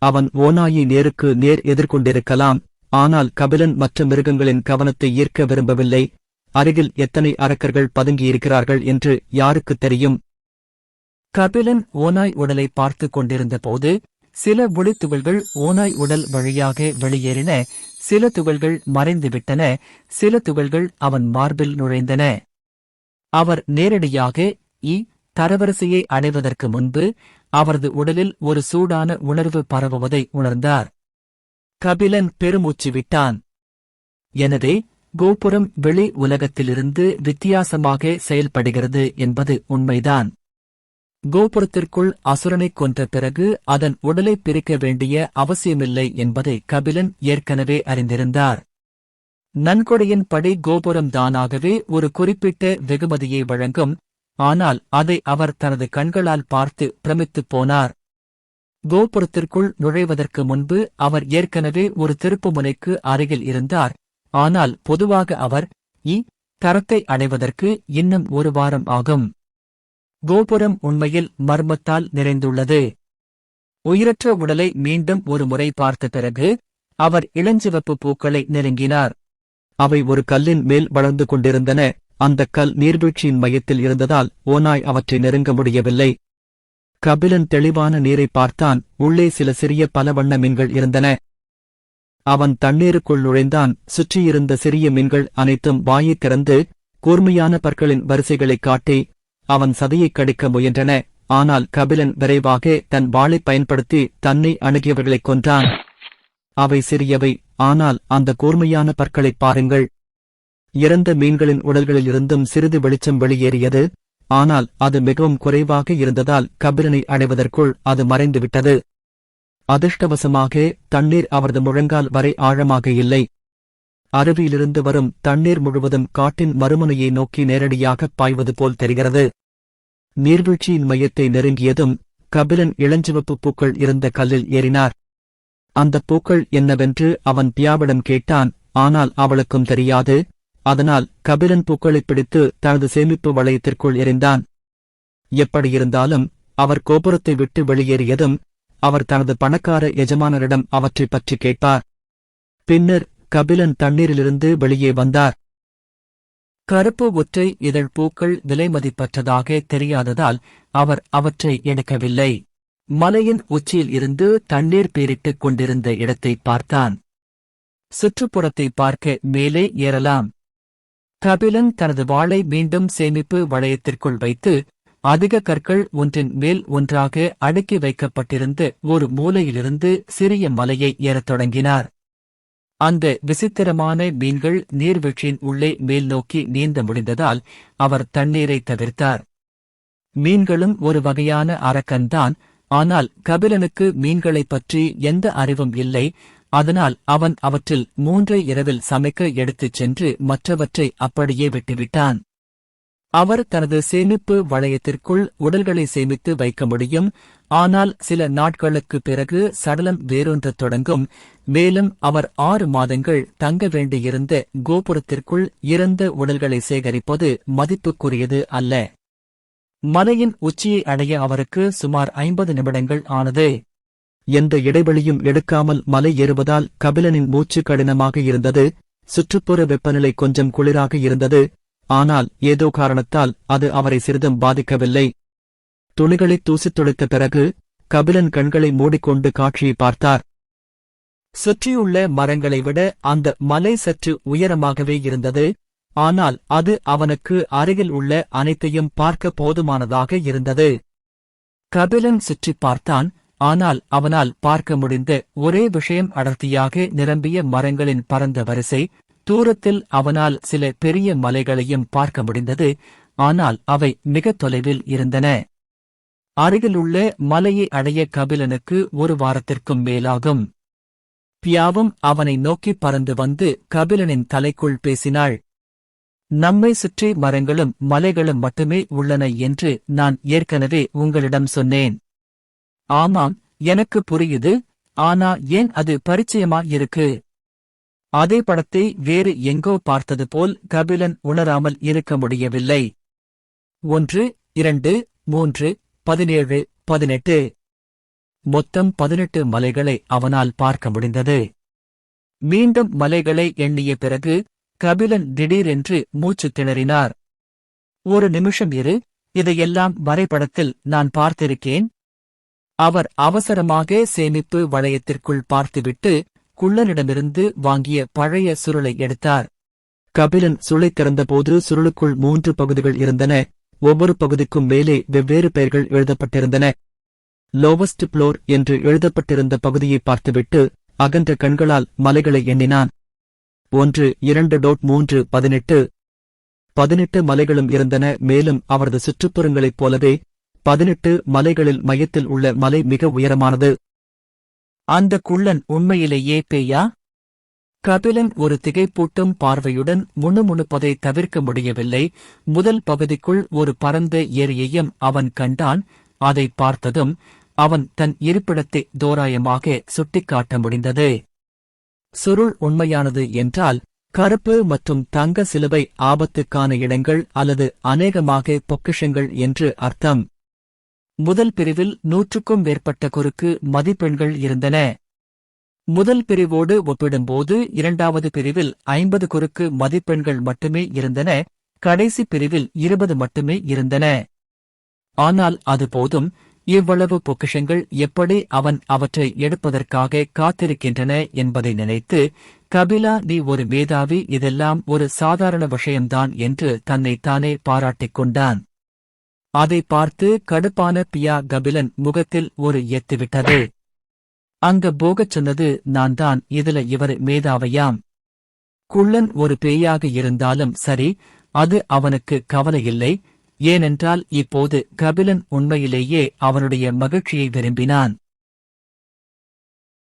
[SPEAKER 3] அவன் ஓநாயை நேருக்கு நேர் எதிர்கொண்டிருக்கலாம். ஆனால் கபிலன் மற்ற மிருகங்களின் கவனத்தை ஈர்க்க விரும்பவில்லை. அருகில் எத்தனை அரக்கர்கள் பதுங்கியிருக்கிறார்கள் என்று யாருக்குத் தெரியும்? கபிலன் ஓநாய் உடலை பார்த்துக் கொண்டிருந்த போது சில ஒளித்துகள்கள் ஓநாய் உடல் வழியாக வெளியேறின, சில துகள்கள் மறைந்துவிட்டன, சில துகள்கள் அவன் மார்பில் நுழைந்தன. அவர் நேரடியாக தரவரிசையை அடைவதற்கு முன்பு அவரது உடலில் ஒரு சூடான உணர்வு பரவுவதை உணர்ந்தார். கபிலன் பெருமூச்சு விட்டான். எனவே கோபுரம் வெளி உலகத்திலிருந்து வித்தியாசமாக செயல்படுகிறது என்பது உண்மைதான். கோபுரத்திற்குள் அசுரனைக் கொன்ற பிறகு அதன் உடலை பிரிக்க வேண்டிய அவசியமில்லை என்பதை கபிலன் ஏற்கனவே அறிந்திருந்தார். நன்கொடையின்படி கோபுரம் தானாகவே ஒரு குறிப்பிட்ட வெகுமதியை வழங்கும், ஆனால் அதை அவர் தனது கண்களால் பார்த்து பிரமித்துப் போனார். கோபுரத்திற்குள் நுழைவதற்கு முன்பு அவர் ஏற்கனவே ஒரு திருப்புமுனைக்கு அருகில் இருந்தார், ஆனால் பொதுவாக அவர் தரத்தை அடைவதற்கு இன்னும் ஒரு வாரம் ஆகும். கோபுரம் உண்மையில் மர்மத்தால் நிறைந்துள்ளது. உயிரற்ற உடலை மீண்டும் ஒரு முறை பார்த்த பிறகு அவர் இளஞ்சிவப்பு பூக்களை நெருங்கினார்.
[SPEAKER 2] அவை ஒரு கல்லின் மேல் வளர்ந்து கொண்டிருந்தன. அந்தக் கல் நீர்வீழ்ச்சியின் மையத்தில் இருந்ததால் ஓநாய் அவற்றை நெருங்க முடியவில்லை. கபிலன் தெளிவான நீரை பார்த்தான். உள்ளே சில சிறிய பல வண்ண மீன்கள் இருந்தன. அவன் தண்ணீருக்குள் நுழைந்தான். சுற்றியிருந்த சிறிய மீன்கள் அனைத்தும் வாயைத் திறந்து கூர்மையான பற்களின் வரிசைகளைக் காட்டி அவன் சதையைக் கடிக்க முயன்றன. ஆனால் கபிலன் விரைவாக தன் வாளைப் பயன்படுத்தி தன்னை அணுகியவர்களைக் கொன்றான். அவை சிறியவை, ஆனால் அந்த கூர்மையான பற்களைப் பாருங்கள். இறந்த மீன்களின் உடல்களிலிருந்தும் சிறிது வெளிச்சம் வெளியேறியது, ஆனால் அது மிகவும் குறைவாக இருந்ததால் கபிலனை அடைவதற்குள் அது மறைந்துவிட்டது. அதிர்ஷ்டவசமாக தண்ணீர் அவரது முழங்கால் வரை ஆழமாக இல்லை. அருவியிலிருந்து வரும் தண்ணீர் முழுவதும் காட்டின் மறுமுனையை நோக்கி நேரடியாகப் பாய்வது போல் தெரிகிறது. நீர்வீழ்ச்சியின் மையத்தை நெருங்கியதும் கபிலன் இளஞ்சிவப்பு பூக்கள் இருந்த கல்லில் ஏறினார். அந்தப் பூக்கள் என்னவென்று அவன் பியாவிடம் கேட்டான், ஆனால் அவளுக்கும் தெரியாது. அதனால் கபிலன் பூக்களைப் பிடித்து தனது சேமிப்பு வளையத்திற்குள் எறிந்தான். எப்படியிருந்தாலும் அவர் கோபுரத்தை விட்டு வெளியேறியதும் அவர் தனது பணக்கார எஜமானரிடம் அவற்றைப் பற்றி கேட்பார். பின்னர் கபிலன் தண்ணீரிலிருந்து வெளியே வந்தார்.
[SPEAKER 3] கருப்பு ஒற்றை இதழ் பூக்கள் விலைமதிப்பற்றதாக தெரியாததால் அவர் அவற்றை எடுக்கவில்லை. மலையின் உச்சியில் இருந்து தண்ணீர் பீரிட்டுக் கொண்டிருந்த இடத்தை பார்த்தான். சுற்றுப்புறத்தை பார்க்க மேலே ஏறலாம். கபிலன் தனது வாளை மீண்டும் சேமிப்பு வளையத்திற்குள் வைத்து அதிக கற்கள் ஒன்றின் மேல் ஒன்றாக அடுக்கி வைக்கப்பட்டிருந்த ஒரு மூலையிலிருந்து சிறிய மலையை ஏறத் தொடங்கினார். அந்த விசித்திரமான மீன்கள் நீர்வீழ்ச்சியின் உள்ளே மேல் நோக்கி நீந்த முடிந்ததால் அவர் தண்ணீரை தவிர்த்தார். மீன்களும் ஒரு வகையான அரக்கன்தான், ஆனால் கபிலனுக்கு மீன்களைப் பற்றி எந்த அறிவும் இல்லை. அதனால் அவன் அவற்றில் 3 இரவில் சமைக்க எடுத்துச் சென்று மற்றவற்றை அப்படியே விட்டுவிட்டான். அவர் தனது சேமிப்பு வளையத்திற்குள் உடல்களை சேமித்து வைக்க முடியும், ஆனால் சில நாட்களுக்குப் பிறகு சடலம் வேரூன்றத் தொடங்கும். மேலும் அவர் 6 மாதங்கள் தங்க வேண்டியிருந்த கோபுரத்திற்குள் இறந்த உடல்களை சேகரிப்பது மதிப்புக்குரியது அல்ல. மலையின் உச்சியை அடைய அவருக்கு சுமார் 50 நிமிடங்கள் ஆனது.
[SPEAKER 2] எந்த இடைவெளியும் எடுக்காமல் மலை ஏறுவதால் கபிலனின் மூச்சு கடினமாக இருந்தது. சுற்றுப்புற வெப்பநிலை கொஞ்சம் குளிராக இருந்தது, ஆனால் ஏதோ காரணத்தால் அது அவரை சிறிதும் பாதிக்கவில்லை. துணிகளை தூசித் துடைத்த பிறகு கபிலன் கண்களை மூடிக்கொண்டு காட்சியை பார்த்தார்.
[SPEAKER 3] சுற்றியுள்ள மரங்களை விட அந்த மலை சற்று உயரமாகவே இருந்தது, ஆனால் அது அவனுக்கு அருகில் உள்ள அனைத்தையும் பார்க்க போதுமானதாக இருந்தது. கபிலன் சுற்றிப் பார்த்தான், ஆனால் அவனால் பார்க்க முடிந்த ஒரே விஷயம் அடர்த்தியாக நிரம்பிய மரங்களின் பரந்த வரிசை. தூரத்தில் அவனால் சில பெரிய மலைகளையும் பார்க்க முடிந்தது, ஆனால் அவை மிகத் தொலைவில் இருந்தன. அருகிலுள்ள மலையை அடைய கபிலனுக்கு 1 வாரத்திற்கும் மேலாகும். பியாவும் அவனை நோக்கி பறந்து வந்து கபிலனின் தலைக்குள் பேசினாள். நம்மை சுற்றி மரங்களும் மலைகளும் மட்டுமே உள்ளன என்று நான் ஏற்கனவே உங்களிடம் சொன்னேன். ஆமாம், எனக்கு புரியுது, ஆனா ஏன் அது பரிச்சயமா இருக்கு? அதே படத்தை வேறு எங்கோ பார்த்தது போல் கபிலன் உணராமல் இருக்க முடியவில்லை. 1, 2, 3, 17, 18 மொத்தம் 18 மலைகளை அவனால் பார்க்க முடிந்தது. மீண்டும் மலைகளை எண்ணிய பிறகு கபிலன் திடீரென்று மூச்சு திணறினார். 1 நிமிஷம் இரு, இதையெல்லாம் வரைபடத்தில் நான் பார்த்திருக்கேன். அவர் அவசரமாக சேமிப்பு வளையத்திற்குள் பார்த்துவிட்டு குள்ளனிடமிருந்து வாங்கிய பழைய சுருளை எடுத்தார்.
[SPEAKER 2] கபிலன் சுளை திறந்தபோது சுருளுக்குள் 3 பகுதிகள் இருந்தன. ஒவ்வொரு பகுதிக்கும் மேலே வெவ்வேறு பெயர்கள் எழுதப்பட்டிருந்தன. லோவஸ்ட் புளோர் என்று எழுதப்பட்டிருந்த பகுதியை பார்த்துவிட்டு அகன்ற கண்களால் மலைகளை எண்ணினான். 1, 2, 3, 18. 18 மலைகளும் இருந்தன. மேலும் அவரது சுற்றுப்புறங்களைப் போலவே 18 மலைகளில் மையத்தில் உள்ள மலை மிக உயரமானது.
[SPEAKER 3] அந்த குள்ளன் உண்மையிலேயே பேயா? கபிலன் ஒரு திகைப்பூட்டும் பார்வையுடன் முணுமுணுப்பதை தவிர்க்க முடியவில்லை. முதல் பகுதிக்குள் ஒரு பரந்த ஏரியையும் அவன் கண்டான். அதை பார்த்ததும் அவன் தன் இருப்பிடத்தை தோராயமாக சுட்டிக்காட்ட முடிந்தது. சுருள் உண்மையானது என்றால் கருப்பு மற்றும் தங்க சிலுவை ஆபத்துக்கான இடங்கள் அல்லது அநேகமாக பொக்கிஷங்கள் என்று அர்த்தம். முதல் பிரிவில் 100க்கும் மேற்பட்ட குறுக்கு மதிப்பெண்கள் இருந்தன. முதல் பிரிவோடு ஒப்பிடும்போது 2வது பிரிவில் 50 குறுக்கு மதிப்பெண்கள் மட்டுமே இருந்தன. கடைசி பிரிவில் 20 மட்டுமே இருந்தன. ஆனால் அது போதும். இவ்வளவு பொக்கிஷங்கள் எப்படி அவன் அவற்றை எடுப்பதற்காக காத்திருக்கின்றன என்பதை நினைத்து, கபிலா, நீ ஒரு மேதாவி, இதெல்லாம் ஒரு சாதாரண விஷயம்தான் என்று தன்னைத்தானே பாராட்டிக் கொண்டான். அதை பார்த்து கடுப்பான பியா கபிலன் முகத்தில் ஒரு எத்துவிட்டது. அங்க போகச் சொன்னது நான் தான், இதுல இவர் மேதாவையாம். குள்ளன் ஒரு பேயாக இருந்தாலும் சரி, அது அவனுக்கு கவலையில்லை. ஏனென்றால் இப்போது கபிலன் உண்மையிலேயே அவனுடைய மகிழ்ச்சியை விரும்பினான்.